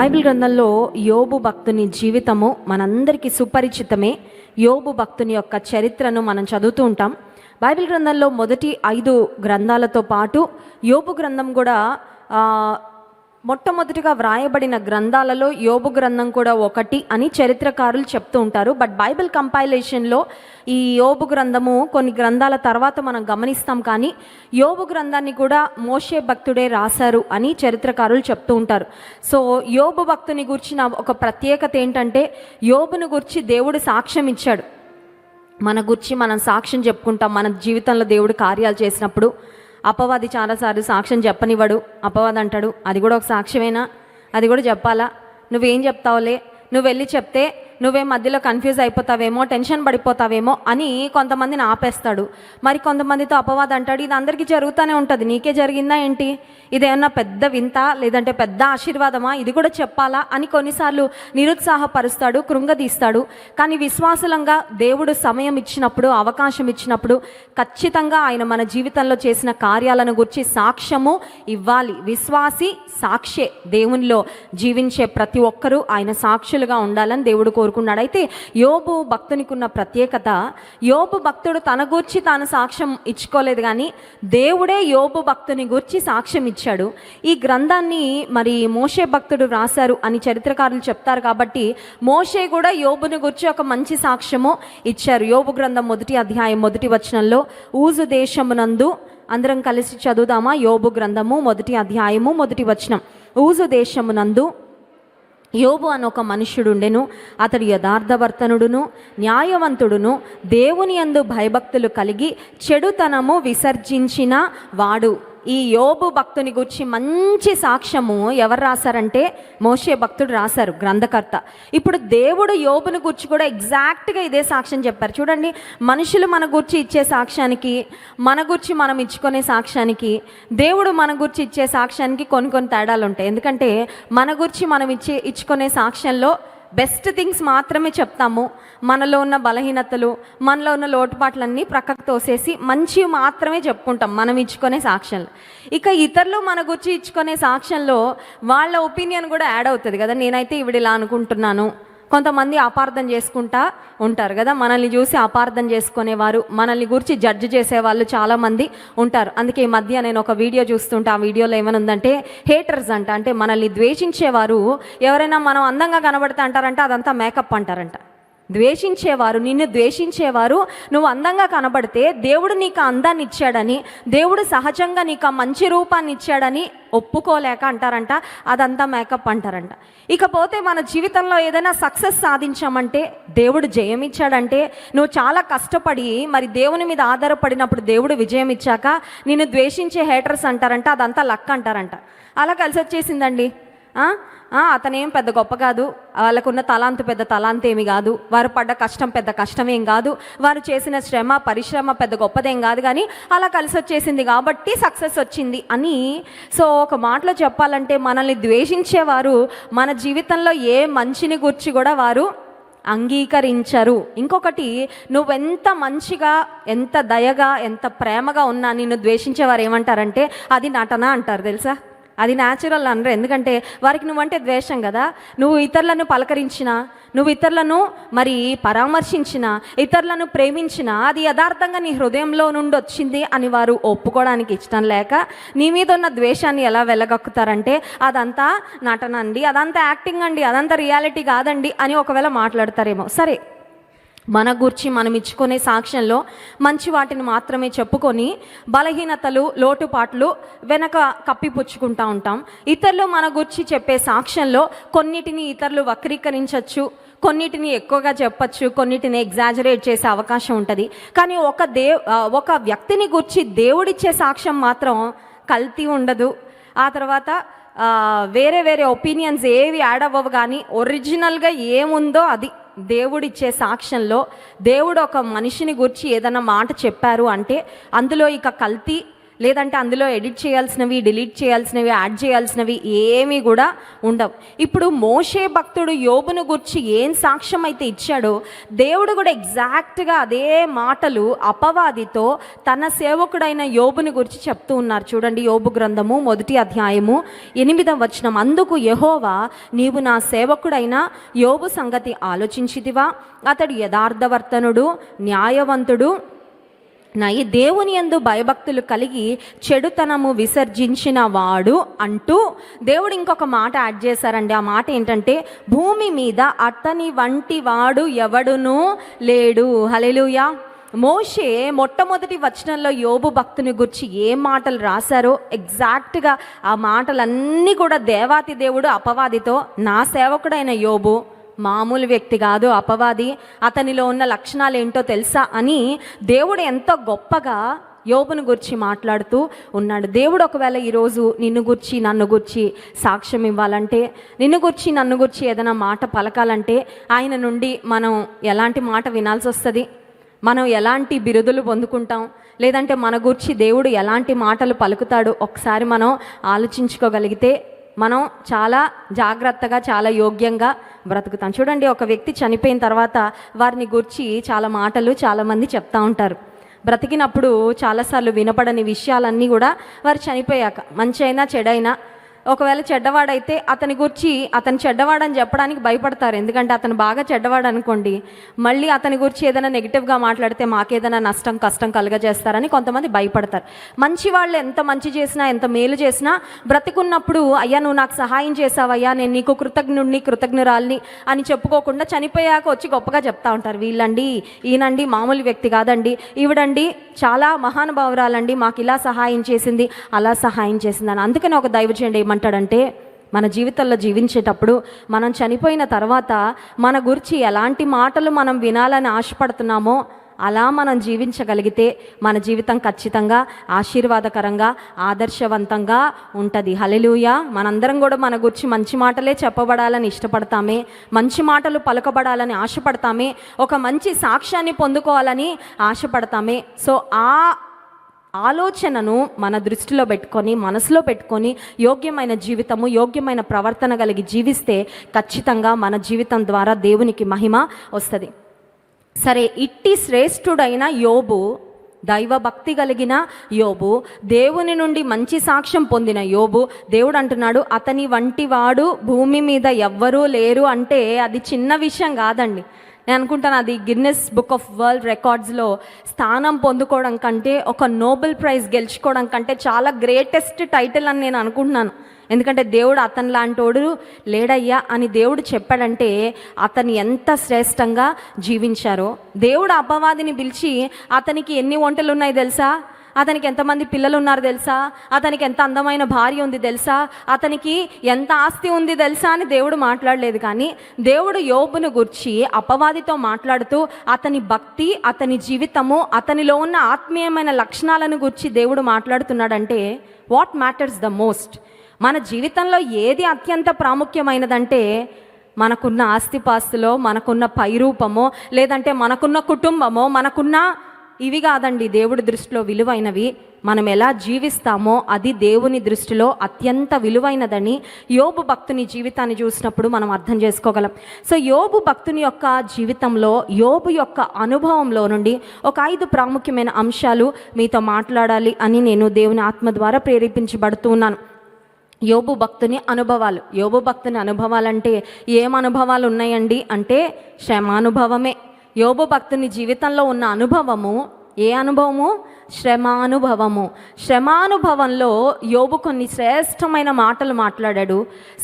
Bible గ్రంథంలో యోబు భక్తుని జీవితము మనందరికీ సుపరిచితమే. యోబు భక్తుని యొక్క చరిత్రను మనం చదువుతూ ఉంటాం. బైబిల్ గ్రంథంలో మొదటి 5 గ్రంథాలతో పాటు యోబు గ్రంథం కూడా మొట్టమొదటిగా వ్రాయబడిన గ్రంథాలలో యోబు గ్రంథం కూడా ఒకటి అని చరిత్రకారులు చెప్తూ ఉంటారు. బట్ బైబిల్ కంపైలేషన్లో ఈ యోబు గ్రంథము కొన్ని గ్రంథాల తర్వాత మనం గమనిస్తాం. కానీ యోబు గ్రంథాన్ని కూడా మోషే భక్తుడే రాశారు అని చరిత్రకారులు చెప్తూ ఉంటారు. సో యోబు భక్తుని గురించిన ఒక ప్రత్యేకత ఏంటంటే, యోబుని గురించి దేవుడు సాక్ష్యం ఇచ్చాడు. మన గురించి మనం సాక్ష్యం చెప్పుకుంటాం. మన జీవితంలో దేవుడు కార్యాలు చేసినప్పుడు అపవాది చాలాసార్లు సాక్ష్యం చెప్పనివ్వడు. అపవాది అంటాడు, అది కూడా ఒక సాక్ష్యమేనా, అది కూడా చెప్పాలా, నువ్వేం చెప్తావులే, నువ్వు వెళ్ళి చెప్తే నువ్వే మధ్యలో కన్ఫ్యూజ్ అయిపోతావేమో, టెన్షన్ పడిపోతావేమో అని కొంతమందిని ఆపేస్తాడు. మరి కొంతమందితో అపవాది అంటాడు, ఇది అందరికీ జరుగుతూనే ఉంటుంది, నీకే జరిగిందా ఏంటి, ఇదేమన్నా పెద్ద వింత లేదంటే పెద్ద ఆశీర్వాదమా, ఇది కూడా చెప్పాలా అని కొన్నిసార్లు నిరుత్సాహపరుస్తాడు, కృంగదీస్తాడు. కానీ విశ్వాసులంగా దేవుడు సమయం ఇచ్చినప్పుడు, అవకాశం ఇచ్చినప్పుడు ఖచ్చితంగా ఆయన మన జీవితంలో చేసిన కార్యాలను గురించి సాక్ష్యము ఇవ్వాలి. విశ్వాసి సాక్షే. దేవునిలో జీవించే ప్రతి ఒక్కరూ ఆయన సాక్షులుగా ఉండాలని దేవుడు కోరుకున్నాడు. అయితే యోబు భక్తునికి ఉన్న ప్రత్యేకత, యోబు భక్తుడు తన గూర్చి తాను సాక్ష్యం ఇచ్చుకోలేదు, కానీ దేవుడే యోబు భక్తుని గూర్చి సాక్ష్యం ఇచ్చాడు. ఈ గ్రంథాన్ని మరి మోషే భక్తుడు రాశారు అని చరిత్రకారులు చెప్తారు. కాబట్టి మోషే కూడా యోబుని గురించి ఒక మంచి సాక్ష్యము ఇచ్చారు. యోబు గ్రంథం 1వ అధ్యాయం 1వ వచనంలో, ఊజు దేశమునందు, అందరం కలిసి చదువుదామా? యోబు గ్రంథము 1వ అధ్యాయము 1వ వచనం. ఊజు దేశమునందు యోబు అని ఒక మనుష్యుడుండెను. అతడు యథార్థవర్తనుడును న్యాయవంతుడును దేవుని యందు భయభక్తులు కలిగి చెడుతనము విసర్జించిన వాడు. ఈ యోబు భక్తుని గురించి మంచి సాక్ష్యము ఎవరు రాశారంటే మోషే భక్తుడు రాశారు, గ్రంథకర్త. ఇప్పుడు దేవుడు యోబుని గురించి కూడా ఎగ్జాక్ట్గా ఇదే సాక్ష్యం చెప్పారు. చూడండి, మనుషులు మన గురించి ఇచ్చే సాక్ష్యానికి, మన గురించి మనం ఇచ్చుకునే సాక్ష్యానికి, దేవుడు మన గురించి ఇచ్చే సాక్ష్యానికి కొన్ని తేడాలు ఉంటాయి. ఎందుకంటే మన గురించి మనం ఇచ్చుకునే సాక్ష్యంలో బెస్ట్ థింగ్స్ మాత్రమే చెప్తాము. మనలో ఉన్న బలహీనతలు, మనలో ఉన్న లోటుపాట్లన్నీ ప్రక్కకు తోసేసి మంచి మాత్రమే చెప్పుకుంటాం మనం ఇచ్చుకునే సాక్ష్యంలో. ఇక ఇతరులు మన గురించి ఇచ్చుకునే సాక్ష్యంలో వాళ్ళ ఒపీనియన్ కూడా యాడ్ అవుతుంది కదా. నేనైతే ఇవిడిలా అనుకుంటున్నాను. కొంతమంది అపార్థం చేసుకుంటా ఉంటారు కదా, మనల్ని చూసి అపార్థం చేసుకునేవారు, మనల్ని గురించి జడ్జి చేసేవాళ్ళు చాలామంది ఉంటారు. అందుకే ఈ మధ్య నేను ఒక వీడియో చూస్తుంటే ఆ వీడియోలో ఏమనుందంటే, హేటర్స్ అంటే మనల్ని ద్వేషించేవారు ఎవరైనా మనం అందంగా కనబడితే అంటారంట అదంతా మేకప్ అంటారంట. ద్వేషించేవారు, నిన్ను ద్వేషించేవారు నువ్వు అందంగా కనబడితే దేవుడు నీకు అందాన్ని ఇచ్చాడని, దేవుడు సహజంగా నీకు ఆ మంచి రూపాన్ని ఇచ్చాడని ఒప్పుకోలేక అంటారంట అదంతా మేకప్ అంటారంట. ఇకపోతే మన జీవితంలో ఏదైనా సక్సెస్ సాధించామంటే, దేవుడు జయం ఇచ్చాడంటే, నువ్వు చాలా కష్టపడి మరి దేవుని మీద ఆధారపడినప్పుడు దేవుడు విజయం ఇచ్చాక నిన్ను ద్వేషించే హేటర్స్ అంటారంట అదంతా లక్ అంటారంట. అలా కలిసి వచ్చేసిందండి. అతనేం పెద్ద గొప్ప కాదు, వాళ్ళకున్న తలాంతు పెద్ద తలాంతు ఏమి కాదు, వారు పడ్డ కష్టం పెద్ద కష్టమేం కాదు, వారు చేసిన పరిశ్రమ పెద్ద గొప్పదేం కాదు, కానీ అలా కలిసి వచ్చేసింది కాబట్టి సక్సెస్ వచ్చింది అని. సో ఒక మాటలో చెప్పాలంటే, మనల్ని ద్వేషించేవారు మన జీవితంలో ఏ మంచిని గురించి కూడా వారు అంగీకరించరు. ఇంకొకటి, నువ్వెంత మంచిగా, ఎంత దయగా, ఎంత ప్రేమగా ఉన్నా నిన్ను ద్వేషించేవారు ఏమంటారంటే అది నటన అంటారు. తెలుసా, అది న్యాచురల్ అనరు. ఎందుకంటే వారికి నువ్వంటే ద్వేషం కదా. నువ్వు ఇతరులను పలకరించినా, నువ్వు ఇతరులను మరి పరామర్శించినా, ఇతరులను ప్రేమించినా అది యథార్థంగా నీ హృదయంలో నుండి వచ్చింది అని వారు ఒప్పుకోవడానికి ఇష్టం లేక నీ మీద ఉన్న ద్వేషాన్ని ఎలా వెళ్ళగక్కుతారంటే అదంతా నటన అండి, అదంతా యాక్టింగ్ అండి, అదంతా రియాలిటీ కాదండి అని ఒకవేళ మాట్లాడతారేమో. సరే, మన గురించి మనం ఇచ్చుకునే సాక్ష్యంలో మంచి వాటిని మాత్రమే చెప్పుకొని బలహీనతలు, లోటుపాట్లు వెనక కప్పిపుచ్చుకుంటూ ఉంటాం. ఇతరులు మన గురించి చెప్పే సాక్ష్యంలో కొన్నిటిని ఇతరులు వక్రీకరించవచ్చు, కొన్నిటిని ఎక్కువగా చెప్పచ్చు, కొన్నిటిని ఎగ్జాజరేట్ చేసే అవకాశం ఉంటుంది. కానీ ఒక వ్యక్తిని గురించి దేవుడిచ్చే సాక్ష్యం మాత్రం కల్తీ ఉండదు. ఆ తర్వాత వేరే ఒపీనియన్స్ ఏవి యాడ్ అవ్వవు, కానీ ఒరిజినల్గా ఏముందో అది దేవుడిచ్చే సాక్ష్యంలో. దేవుడు ఒక మనిషిని గురించి ఏదైనా మాట చెప్పారు అంటే అందులో ఇక కల్తీ లేదంటే అందులో ఎడిట్ చేయాల్సినవి, డిలీట్ చేయాల్సినవి, యాడ్ చేయాల్సినవి ఏమీ కూడా ఉండవు. ఇప్పుడు మోషే భక్తుడు యోబును గురించి ఏం సాక్ష్యం అయితే ఇచ్చాడో, దేవుడు కూడా ఎగ్జాక్ట్గా అదే మాటలు అపవాదితో తన సేవకుడైన యోబుని గురించి చెప్తూ ఉన్నారు. చూడండి, యోబు గ్రంథము 1వ అధ్యాయము 8వ వచనం. అందుకు యెహోవా, నీవు నా సేవకుడైన యోబు సంగతి ఆలోచించితివా? అతడు యథార్థవర్తనుడు, న్యాయవంతుడు, దేవుని యందు భయభక్తులు కలిగి చెడుతనము విసర్జించిన వాడు అంటూ దేవుడు ఇంకొక మాట యాడ్ చేశారండి. ఆ మాట ఏంటంటే, భూమి మీద అతని వంటి వాడు ఎవడునూ లేడు. హల్లెలూయా. మోషే మొట్టమొదటి వచనంలో యోబు భక్తుని గురించి ఏ మాటలు రాశారో ఎగ్జాక్ట్గా ఆ మాటలన్నీ కూడా దేవాతి దేవుడు అపవాదితో, నా సేవకుడైన యోబు మామూలు వ్యక్తి కాదు, అపవాది, అతనిలో ఉన్న లక్షణాలు ఏంటో తెలుసా అని దేవుడు ఎంతో గొప్పగా యోబును గురించి మాట్లాడుతూ ఉన్నాడు. దేవుడు ఒకవేళ ఈరోజు నిన్ను గురించి, నన్ను గురించి సాక్ష్యం ఇవ్వాలంటే, నిన్ను గురించి, నన్ను గురించి ఏదైనా మాట పలకాలంటే ఆయన నుండి మనం ఎలాంటి మాట వినాల్సి వస్తుంది? మనం ఎలాంటి బిరుదులు పొందుకుంటాం? లేదంటే మన గురించి దేవుడు ఎలాంటి మాటలు పలుకుతాడు? ఒకసారి మనం ఆలోచించుకోగలిగితే మనం చాలా జాగ్రత్తగా, చాలా యోగ్యంగా బ్రతుకుతాం. చూడండి, ఒక వ్యక్తి చనిపోయిన తర్వాత వారిని గురించి చాలా మాటలు చాలామంది చెప్తా ఉంటారు. బ్రతికినప్పుడు చాలాసార్లు వినపడని విషయాలన్నీ కూడా వారు చనిపోయాక, మంచి అయినా చెడైనా, ఒకవేళ చెడ్డవాడైతే అతని గురించి, అతను చెడ్డవాడని చెప్పడానికి భయపడతారు. ఎందుకంటే అతను బాగా చెడ్డవాడు అనుకోండి, మళ్ళీ అతని గురించి ఏదైనా నెగిటివ్గా మాట్లాడితే మాకేదైనా నష్టం, కష్టం కలుగజేస్తారని కొంతమంది భయపడతారు. మంచి వాళ్ళు ఎంత మంచి చేసినా, ఎంత మేలు చేసినా, బ్రతికున్నప్పుడు అయ్యా నువ్వు నాకు సహాయం చేసావయ్యా, నేను నీకు కృతజ్ఞుడిని, కృతజ్ఞురాల్ని అని చెప్పుకోకుండా చనిపోయాక వచ్చి గొప్పగా చెప్తా ఉంటారు. వీళ్ళండి, ఈయనండి మామూలు వ్యక్తి కాదండి, ఈవిడండి చాలా మహానుభావురాలండి, మాకు ఇలా సహాయం చేసింది, అలా సహాయం చేసిందని. అందుకని ఒక దైవజనుడు ఏమంటాడంటే, మన జీవితంలో జీవించేటప్పుడు మనం చనిపోయిన తర్వాత మన గురించి ఎలాంటి మాటలు మనం వినాలని ఆశపడుతున్నామో అలా మనం జీవించగలిగితే మన జీవితం ఖచ్చితంగా ఆశీర్వాదకరంగా, ఆదర్శవంతంగా ఉంటుంది. హల్లెలూయా. మనందరం కూడా మన గురించి మంచి మాటలే చెప్పబడాలని ఇష్టపడతామే, మంచి మాటలు పలుకబడాలని ఆశపడతామే, ఒక మంచి సాక్ష్యాన్ని పొందుకోవాలని ఆశపడతామే. సో ఆ ఆలోచనను మన దృష్టిలో పెట్టుకొని, మనసులో పెట్టుకొని యోగ్యమైన జీవితము, యోగ్యమైన ప్రవర్తన కలిగి జీవిస్తే ఖచ్చితంగా మన జీవితం ద్వారా దేవునికి మహిమ వస్తుంది. సరే, ఇట్టి శ్రేష్ఠుడైన యోబు, దైవభక్తి కలిగిన యోబు, దేవుని నుండి మంచి సాక్ష్యం పొందిన యోబు, దేవుడు అంటున్నాడు అతని వంటి వాడు భూమి మీద ఎవ్వరూ లేరు అంటే అది చిన్న విషయం కాదండి. నేను అనుకుంటాను అది గిన్నెస్ బుక్ ఆఫ్ వరల్డ్ రికార్డ్స్లో స్థానం పొందుకోవడం కంటే, ఒక నోబెల్ ప్రైజ్ గెలుచుకోవడం కంటే చాలా గ్రేటెస్ట్ టైటిల్ అని నేను అనుకుంటున్నాను. ఎందుకంటే దేవుడు అతని లాంటోడు లేడయ్యా అని దేవుడు చెప్పాడంటే అతను ఎంత శ్రేష్టంగా జీవించారో. దేవుడు అపవాదిని పిలిచి అతనికి ఎన్ని వంటలు ఉన్నాయి తెలుసా, అతనికి ఎంతమంది పిల్లలు ఉన్నారు తెలుసా, అతనికి ఎంత అందమైన భార్య ఉంది తెలుసా, అతనికి ఎంత ఆస్తి ఉంది తెలుసా అని దేవుడు మాట్లాడలేదు. కానీ దేవుడు యోబును గురించి అపవాదితో మాట్లాడుతూ అతని భక్తి, అతని జీవితము, అతనిలో ఉన్న ఆత్మీయమైన లక్షణాలను గురించి దేవుడు మాట్లాడుతున్నాడంటే వాట్ మ్యాటర్స్ ద మోస్ట్? మన జీవితంలో ఏది అత్యంత ప్రాముఖ్యమైనదంటే మనకున్న ఆస్తిపాస్తులో, మనకున్న పైరూపమో, లేదంటే మనకున్న కుటుంబమో, మనకున్న ఇవి కాదండి దేవుడి దృష్టిలో విలువైనవి. మనం ఎలా జీవిస్తామో అది దేవుని దృష్టిలో అత్యంత విలువైనదని యోబు భక్తుని జీవితాన్ని చూసినప్పుడు మనం అర్థం చేసుకోగలం. సో యోబు భక్తుని యొక్క జీవితంలో, యోబు యొక్క అనుభవంలో నుండి ఒక 5 ప్రాముఖ్యమైన అంశాలు మీతో మాట్లాడాలి అని నేను దేవుని ఆత్మ ద్వారా ప్రేరేపించబడుతున్నాను. యోబు భక్తుని అనుభవాలు. యోబు భక్తుని అనుభవాలంటే ఏం అనుభవాలు ఉన్నాయండి అంటే శ్రమానుభవమే. యోబు భక్తుని జీవితంలో ఉన్న అనుభవము ఏ అనుభవము? శ్రమానుభవము. శ్రమానుభవంలో యోబు కొన్ని శ్రేష్టమైన మాటలు మాట్లాడాడు.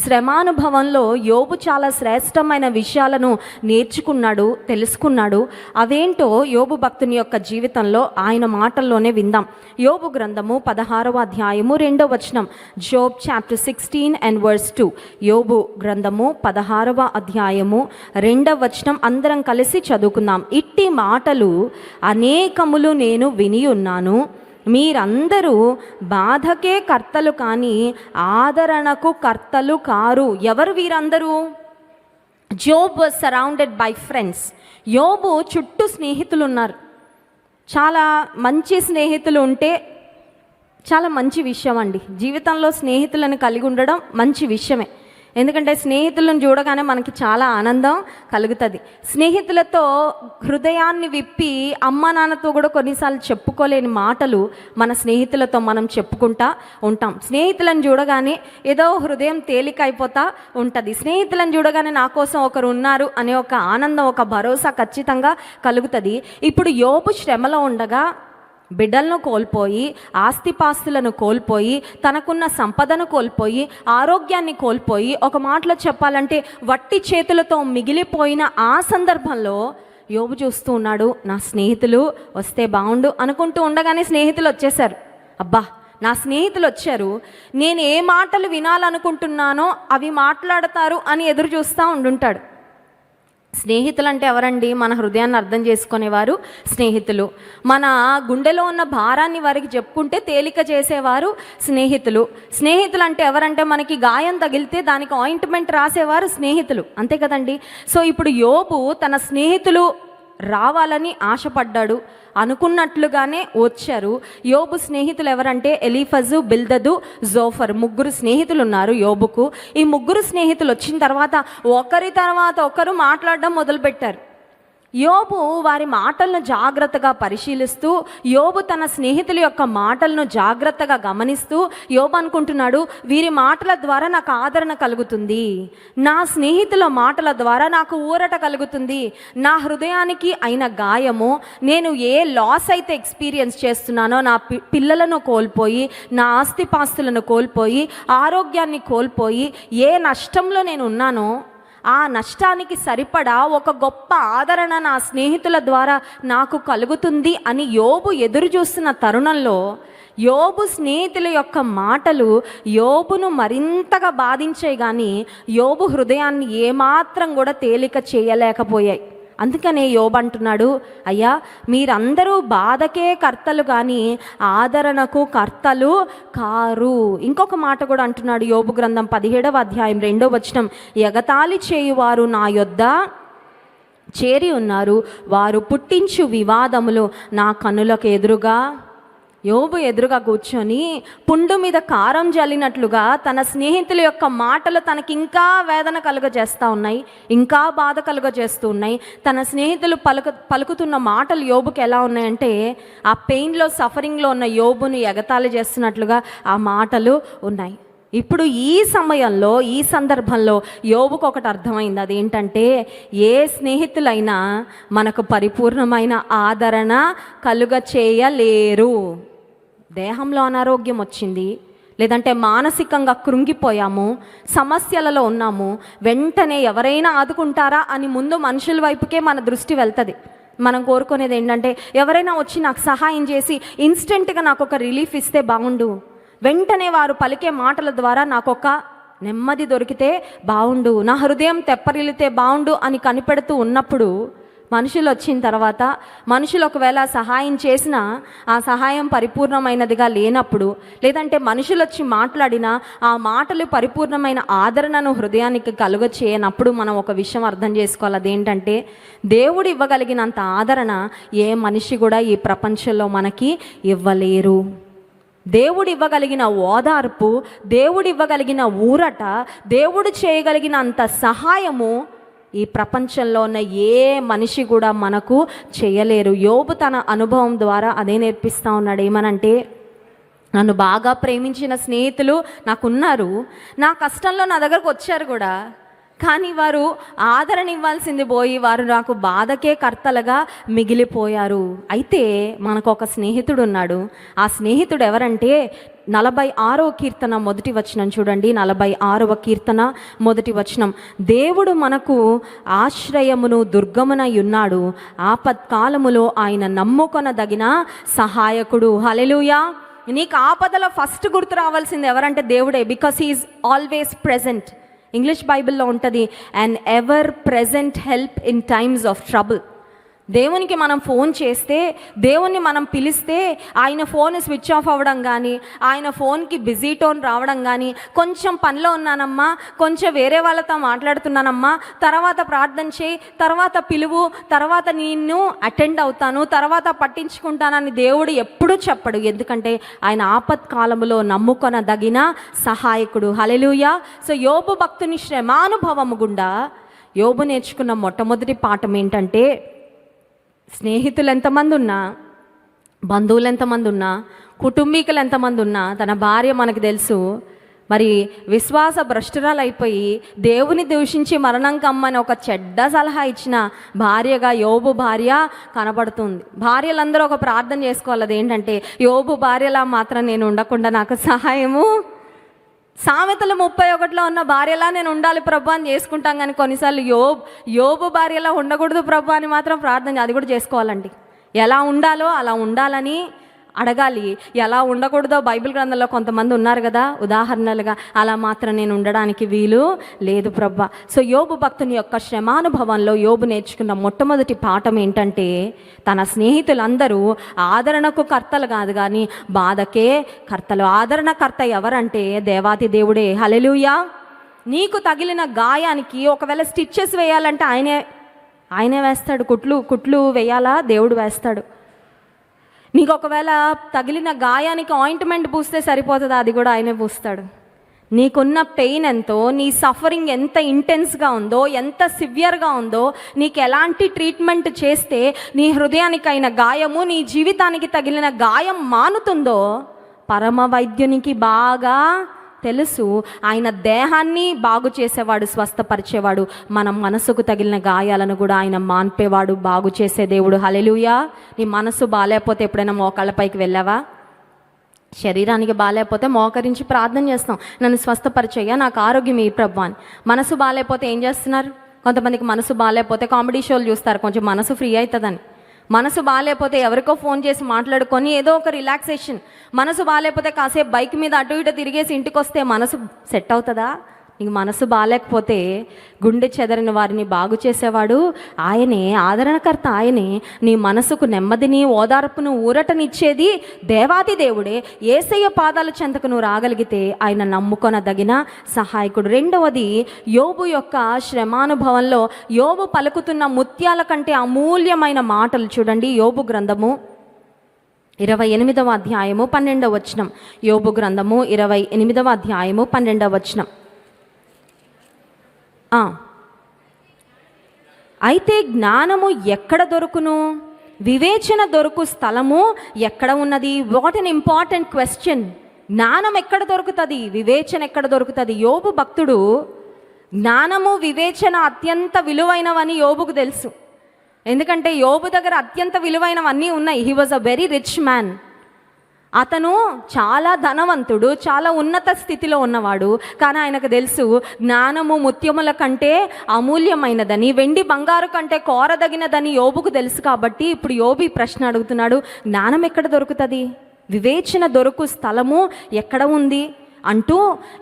శ్రమానుభవంలో యోబు చాలా శ్రేష్టమైన విషయాలను నేర్చుకున్నాడు, తెలుసుకున్నాడు. అవేంటో యోబు భక్తుని యొక్క జీవితంలో ఆయన మాటల్లోనే విందాం. యోబు గ్రంథము 16వ అధ్యాయము 2వ వచనం. Job chapter 16 and verse 2. యోబు గ్రంథము 16వ అధ్యాయము 2వ వచనం అందరం కలిసి చదువుకుందాం. ఇట్టి మాటలు అనేకములు నేను విని ఉన్నాను, మీరందరూ బాధకే కర్తలు కానీ ఆదరణకు కర్తలు కారు. ఎవరు వీరందరూ? Job was surrounded bye friends. యోబు చుట్టూ స్నేహితులు ఉన్నారు. చాలా మంచి స్నేహితులు ఉంటే చాలా మంచి విషయం అండి. జీవితంలో స్నేహితులను కలిగి ఉండడం మంచి విషయమే. ఎందుకంటే స్నేహితులను చూడగానే మనకి చాలా ఆనందం కలుగుతుంది. స్నేహితులతో హృదయాన్ని విప్పి అమ్మ నాన్నతో కూడా కొన్నిసార్లు చెప్పుకోలేని మాటలు మన స్నేహితులతో మనం చెప్పుకుంటా ఉంటాం. స్నేహితులను చూడగానే ఏదో హృదయం తేలిక అయిపోతా ఉంటుంది. స్నేహితులను చూడగానే నా కోసం ఒకరు ఉన్నారు అనే ఒక ఆనందం, ఒక భరోసా ఖచ్చితంగా కలుగుతుంది. ఇప్పుడు యోబు శ్రమలో ఉండగా బిడ్డలను కోల్పోయి, ఆస్తిపాస్తులను కోల్పోయి, తనకున్న సంపదను కోల్పోయి, ఆరోగ్యాన్ని కోల్పోయి, ఒక మాటలో చెప్పాలంటే వట్టి చేతులతో మిగిలిపోయిన ఆ సందర్భంలో యోబు చూస్తూ ఉన్నాడు, నా స్నేహితులు వస్తే బాగుండు అనుకుంటూ ఉండగానే స్నేహితులు వచ్చేసారు. అబ్బా, నా స్నేహితులు వచ్చారు, నేను ఏ మాటలు వినాలనుకుంటున్నానో అవి మాట్లాడతారు అని ఎదురు చూస్తూ ఉండుంటాడు. స్నేహితులు అంటే ఎవరండి? మన హృదయాన్ని అర్థం చేసుకునేవారు స్నేహితులు. మన గుండెలో ఉన్న భారాన్ని వారికి చెప్పుకుంటే తేలిక చేసేవారు స్నేహితులు. స్నేహితులు అంటే ఎవరంటే మనకి గాయం తగిలితే దానికి ఆయింట్మెంట్ రాసేవారు స్నేహితులు, అంతే కదండి. సో ఇప్పుడు యోబు తన స్నేహితులు రావాలని ఆశపడ్డాడు, అనుకున్నట్లుగానే వచ్చారు. యోబు స్నేహితులు ఎవరంటే ఎలీఫజు, బిల్దదు, జోఫర్, ముగ్గురు స్నేహితులు ఉన్నారు యోబుకు. ఈ ముగ్గురు స్నేహితులు వచ్చిన తర్వాత ఒకరి తర్వాత ఒకరు మాట్లాడడం మొదలుపెట్టారు. యోబు వారి మాటలను జాగ్రత్తగా పరిశీలిస్తూ, యోబు తన స్నేహితుల యొక్క మాటలను జాగ్రత్తగా గమనిస్తూ యోబు అనుకుంటున్నాడు, వీరి మాటల ద్వారా నాకు ఆదరణ కలుగుతుంది, నా స్నేహితుల మాటల ద్వారా నాకు ఊరట కలుగుతుంది, నా హృదయానికి అయిన గాయము, నేను ఏ లాస్ అయితే ఎక్స్పీరియన్స్ చేస్తున్నానో, నా పిల్లలను కోల్పోయి, నా ఆస్తిపాస్తులను కోల్పోయి, ఆరోగ్యాన్ని కోల్పోయి ఏ నష్టంలో నేను ఉన్నానో ఆ నష్టానికి సరిపడా ఒక గొప్ప ఆదరణ నా స్నేహితుల ద్వారా నాకు కలుగుతుంది అని యోబు ఎదురు చూస్తున్న తరుణంలో యోబు స్నేహితుల యొక్క మాటలు యోబును మరింతగా బాధించాయి, కానీ యోబు హృదయాన్ని ఏమాత్రం కూడా తేలిక చేయలేకపోయాయి. అందుకనే యోబు అంటున్నాడు, అయ్యా మీరందరూ బాధకే కర్తలు కానీ ఆదరణకు కర్తలు కారు. ఇంకొక మాట కూడా అంటున్నాడు యోబు గ్రంథం 17వ అధ్యాయం 2వ వచనం, ఎగతాళి చేయువారు నా యొద్ద చేరి ఉన్నారు, వారు పుట్టించు వివాదములు నా కన్నులకు ఎదురుగా. యోబు ఎదురుగా కూర్చొని పుండు మీద కారం జల్లినట్లుగా తన స్నేహితుల యొక్క మాటలు తనకి ఇంకా వేదన కలుగజేస్తూ ఉన్నాయి, ఇంకా బాధ కలుగజేస్తూ ఉన్నాయి. తన స్నేహితులు పలుకుతున్న మాటలు యోబుకి ఎలా ఉన్నాయంటే ఆ పెయిన్లో, సఫరింగ్లో ఉన్న యోబుని ఎగతాళి చేస్తున్నట్లుగా ఆ మాటలు ఉన్నాయి. ఇప్పుడు ఈ సమయంలో, ఈ సందర్భంలో యోబుకు ఒకటి అర్థమైంది. అదేంటంటే ఏ స్నేహితులైనా మనకు పరిపూర్ణమైన ఆదరణ కలుగ చేయలేరు. దేహంలో అనారోగ్యం వచ్చింది, లేదంటే మానసికంగా కృంగిపోయాము, సమస్యలలో ఉన్నాము, వెంటనే ఎవరైనా ఆదుకుంటారా అని ముందు మనుషుల వైపుకే మన దృష్టి వెళ్తుంది. మనం కోరుకునేది ఏంటంటే ఎవరైనా వచ్చి నాకు సహాయం చేసి ఇన్స్టెంట్గా నాకు ఒక రిలీఫ్ ఇస్తే బాగుండు, వెంటనే వారు పలికే మాటల ద్వారా నాకు ఒక నెమ్మది దొరికితే బాగుండు, నా హృదయం తెప్పరిల్లితే బాగుండు అని కనిపెడుతూ ఉన్నప్పుడు మనుషులు వచ్చిన తర్వాత, మనుషులు ఒకవేళ సహాయం చేసినా ఆ సహాయం పరిపూర్ణమైనదిగా లేనప్పుడు, లేదంటే మనుషులు వచ్చి మాట్లాడినా ఆ మాటలు పరిపూర్ణమైన ఆదరణను హృదయానికి కలుగచేయనప్పుడు మనం ఒక విషయం అర్థం చేసుకోవాలి. అదేంటంటే దేవుడు ఇవ్వగలిగినంత ఆదరణ ఏ మనిషి కూడా ఈ ప్రపంచంలో మనకి ఇవ్వలేరు. దేవుడు ఇవ్వగలిగిన ఓదార్పు, దేవుడు ఇవ్వగలిగిన ఊరట, దేవుడు చేయగలిగినంత సహాయము ఈ ప్రపంచంలో ఉన్న ఏ మనిషి కూడా మనకు చేయలేరు. యోబు తన అనుభవం ద్వారా అదే నేర్పిస్తూ ఉన్నాడు. ఏమనంటే, నన్ను బాగా ప్రేమించిన స్నేహితులు నాకున్నారు, నా కష్టంలో నా దగ్గరకు వచ్చారు కూడా, కానీ వారు ఆదరణ ఇవ్వాల్సింది పోయి వారు నాకు బాధకే కర్తలుగా మిగిలిపోయారు. అయితే మనకు ఒక స్నేహితుడు ఉన్నాడు. ఆ స్నేహితుడు ఎవరంటే 46వ కీర్తన 1వ వచనం చూడండి. 46వ కీర్తన 1వ వచనం, దేవుడు మనకు ఆశ్రయమును దుర్గమునై ఉన్నాడు, ఆపత్కాలములో ఆయన నమ్ముకొనదగిన సహాయకుడు. హల్లెలూయా. నీకు ఆపదలో ఫస్ట్ గుర్తు రావాల్సింది ఎవరంటే దేవుడే. Because he is always present. English బైబిల్లో ఉంటుంది, and ever present help in times of trouble. దేవునికి మనం ఫోన్ చేస్తే, దేవుణ్ణి మనం పిలిస్తే ఆయన ఫోన్ స్విచ్ ఆఫ్ అవ్వడం కానీ, ఆయన ఫోన్కి బిజీ టోన్ రావడం కానీ, కొంచెం పనిలో ఉన్నానమ్మా, కొంచెం వేరే వాళ్ళతో మాట్లాడుతున్నానమ్మా, తర్వాత ప్రార్థన చేయి, తర్వాత పిలువు, తర్వాత నిన్ను అటెండ్ అవుతాను, తర్వాత పట్టించుకుంటానని దేవుడు ఎప్పుడూ చెప్పడు. ఎందుకంటే ఆయన ఆపత్కాలములో నమ్ముకొనదగిన సహాయకుడు. హల్లెలూయా. సో యోబు భక్తుని శ్రమానుభవము గుండా యోబు నేర్చుకున్న మొట్టమొదటి పాఠం ఏంటంటే, స్నేహితులు ఎంతమంది ఉన్నా, బంధువులు ఎంతమంది ఉన్నా, కుటుంబీకులు ఎంతమంది ఉన్నా, తన భార్య మనకు తెలుసు మరి విశ్వాస భ్రష్టురాలు అయిపోయి దేవుని దూషించి మరణం కమ్మని ఒక చెడ్డ సలహా ఇచ్చిన భార్యగా యోబు భార్య కనబడుతుంది. భార్యలందరూ ఒక ప్రార్థన చేసుకోవాలి. అదేంటంటే, యోబు భార్యలా మాత్రం నేను ఉండకుండా నాకు సహాయము. సామెతలు 31లో ఉన్న భార్యలా నేను ఉండాలి ప్రభు అని చేసుకుంటాం, కానీ కొన్నిసార్లు యోబు భార్యలా ఉండకూడదు ప్రభు అని మాత్రం ప్రార్థన అది కూడా చేసుకోవాలండి. ఎలా ఉండాలో అలా ఉండాలని అడగాలి. ఎలా ఉండకూడదో బైబిల్ గ్రంథంలో కొంతమంది ఉన్నారు కదా ఉదాహరణలుగా, అలా మాత్రం నేను ఉండడానికి వీలు లేదు ప్రభా. సో యోబు భక్తుని యొక్క శ్రమానుభవంలో యోబు నేర్చుకున్న మొట్టమొదటి పాఠం ఏంటంటే, తన స్నేహితులందరూ ఆదరణకు కర్తలు కాదు కానీ బాధకే కర్తలు. ఆదరణకర్త ఎవరంటే దేవాతి దేవుడే. హల్లెలూయా. నీకు తగిలిన గాయానికి ఒకవేళ స్టిచ్చెస్ వేయాలంటే ఆయనే వేస్తాడు. కుట్లు వేయాలా, దేవుడు వేస్తాడు. నీకు ఒకవేళ తగిలిన గాయానికి ఆయింట్మెంట్ పూస్తే సరిపోతుందా, అది కూడా ఆయనే పూస్తాడు. నీకున్న పెయిన్ ఎంతో, నీ సఫరింగ్ ఎంత ఇంటెన్స్గా ఉందో, ఎంత సివియర్గా ఉందో, నీకు ఎలాంటి ట్రీట్మెంట్ చేస్తే నీ హృదయానికైన గాయము, నీ జీవితానికి తగిలిన గాయం మానుతుందో పరమ వైద్యునికి బాగా తెలుసు. ఆయన దేహాన్ని బాగు చేసేవాడు, స్వస్థపరిచేవాడు. మన మనసుకు తగిలిన గాయాలను కూడా ఆయన మాన్పేవాడు, బాగు చేసే దేవుడు. హల్లెలూయా. నీ మనసు బాగాలేకపోతే ఎప్పుడైనా మోకాళ్ళపైకి వెళ్ళావా? శరీరానికి బాగాలేకపోతే మోకరించి ప్రార్థన చేస్తాం, నన్ను స్వస్థపరిచేయ్యా, నాకు ఆరోగ్యం ఈ ప్రభు అని. మనసు బాగాలేకపోతే ఏం చేస్తున్నారు? కొంతమందికి మనసు బాగాలేకపోతే కామెడీ షోలు చూస్తారు, కొంచెం మనసు ఫ్రీ అవుతుందని. మనసు బాగాలేకపోతే ఎవరికో ఫోన్ చేసి మాట్లాడుకొని ఏదో ఒక రిలాక్సేషన్. మనసు బాగాలేకపోతే కాసేపు బైక్ మీద అటు ఇటు తిరిగేసి ఇంటికి వస్తే మనసు సెట్ అవుతుందా? నీకు మనసు బాగాలేకపోతే గుండె చెదరిన వారిని బాగు చేసేవాడు ఆయనే, ఆదరణకర్త ఆయనే. నీ మనసుకు నెమ్మదిని, ఓదార్పును, ఊరటనిచ్చేది దేవాతి దేవుడే. యేసయ్య పాదాల చెంతకు నువ్వు రాగలిగితే ఆయన నమ్ముకొనదగిన సహాయకుడు. రెండవది, యోబు యొక్క శ్రమానుభవంలో యోబు పలుకుతున్న ముత్యాల కంటే అమూల్యమైన మాటలు చూడండి. యోబు గ్రంథము 28వ అధ్యాయము 12వ వచనం. యోబు గ్రంథము 28వ అధ్యాయము 12వ వచనం. అయితే జ్ఞానము ఎక్కడ దొరుకును? వివేచన దొరుకు స్థలము ఎక్కడ ఉన్నది? What an important question. జ్ఞానం ఎక్కడ దొరుకుతుంది? వివేచన ఎక్కడ దొరుకుతుంది? యోబు భక్తుడు జ్ఞానము వివేచన అత్యంత విలువైనవని యోబుకు తెలుసు. ఎందుకంటే యోబు దగ్గర అత్యంత విలువైనవన్నీ ఉన్నాయి. He was a very rich man. అతను చాలా ధనవంతుడు, చాలా ఉన్నత స్థితిలో ఉన్నవాడు. కానీ ఆయనకు తెలుసు జ్ఞానము ముత్యముల కంటే అమూల్యమైనదని, వెండి బంగారు కంటే కోరదగినదని యోబుకు తెలుసు. కాబట్టి ఇప్పుడు యోబు ఈ ప్రశ్న అడుగుతున్నాడు, జ్ఞానం ఎక్కడ దొరుకుతుంది? వివేచన దొరుకు స్థలము ఎక్కడ ఉంది అంటూ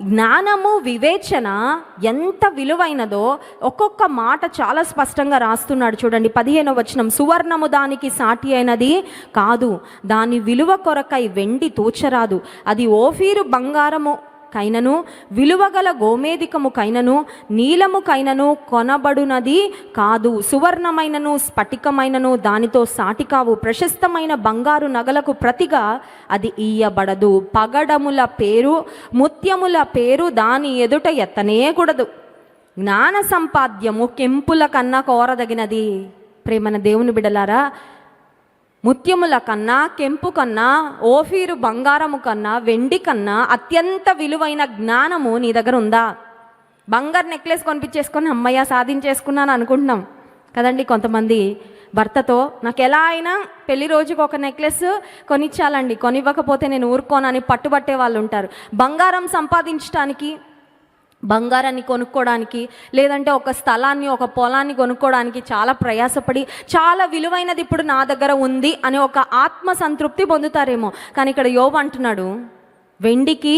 జ్ఞానము వివేచన ఎంత విలువైనదో ఒక్కొక్క మాట చాలా స్పష్టంగా రాస్తున్నాడు. చూడండి 15వ వచనం. సువర్ణము దానికి సాటి అయినది కాదు, దాని విలువ కొరకై వెండి తూచరాదు. అది ఓఫీరు బంగారము కైనను, విలువగల గోమేధికము కైనను, నీలము కైనను కొనబడునది కాదు. సువర్ణమైనను స్ఫటికమైనను దానితో సాటి కావు. ప్రశస్తమైన బంగారు నగలకు ప్రతిగా అది ఇయ్యబడదు. పగడముల పేరు, ముత్యముల పేరు దాని ఎదుట ఎత్తనేకూడదు. జ్ఞాన సంపాద్యము కెంపుల కన్నా కోరదగినది. ప్రేమన దేవుని బిడలారా, ముత్యముల కన్నా, కెంపు కన్నా, ఓఫీరు బంగారము కన్నా, వెండి కన్నా అత్యంత విలువైన జ్ఞానము నీ దగ్గర ఉందా? బంగారు నెక్లెస్ కొనిపించేసుకొని అమ్మయ్య సాధించేసుకున్నాను అనుకుంటున్నాం కదండి. కొంతమంది భర్తతో నాకు ఎలా అయినా పెళ్లి రోజుకు ఒక నెక్లెస్ కొనిచ్చాలండి, కొనివ్వకపోతే నేను ఊరుకోనని పట్టుబట్టే వాళ్ళు ఉంటారు. బంగారం సంపాదించడానికి, బంగారాన్ని కొనుక్కోవడానికి, లేదంటే ఒక స్థలాన్ని, ఒక పొలాన్ని కొనుక్కోవడానికి చాలా ప్రయాసపడి చాలా విలువైనది ఇప్పుడు నా దగ్గర ఉంది అని ఒక ఆత్మ సంతృప్తి పొందుతారేమో. కానీ ఇక్కడ యోబు అంటున్నాడు, వెండికి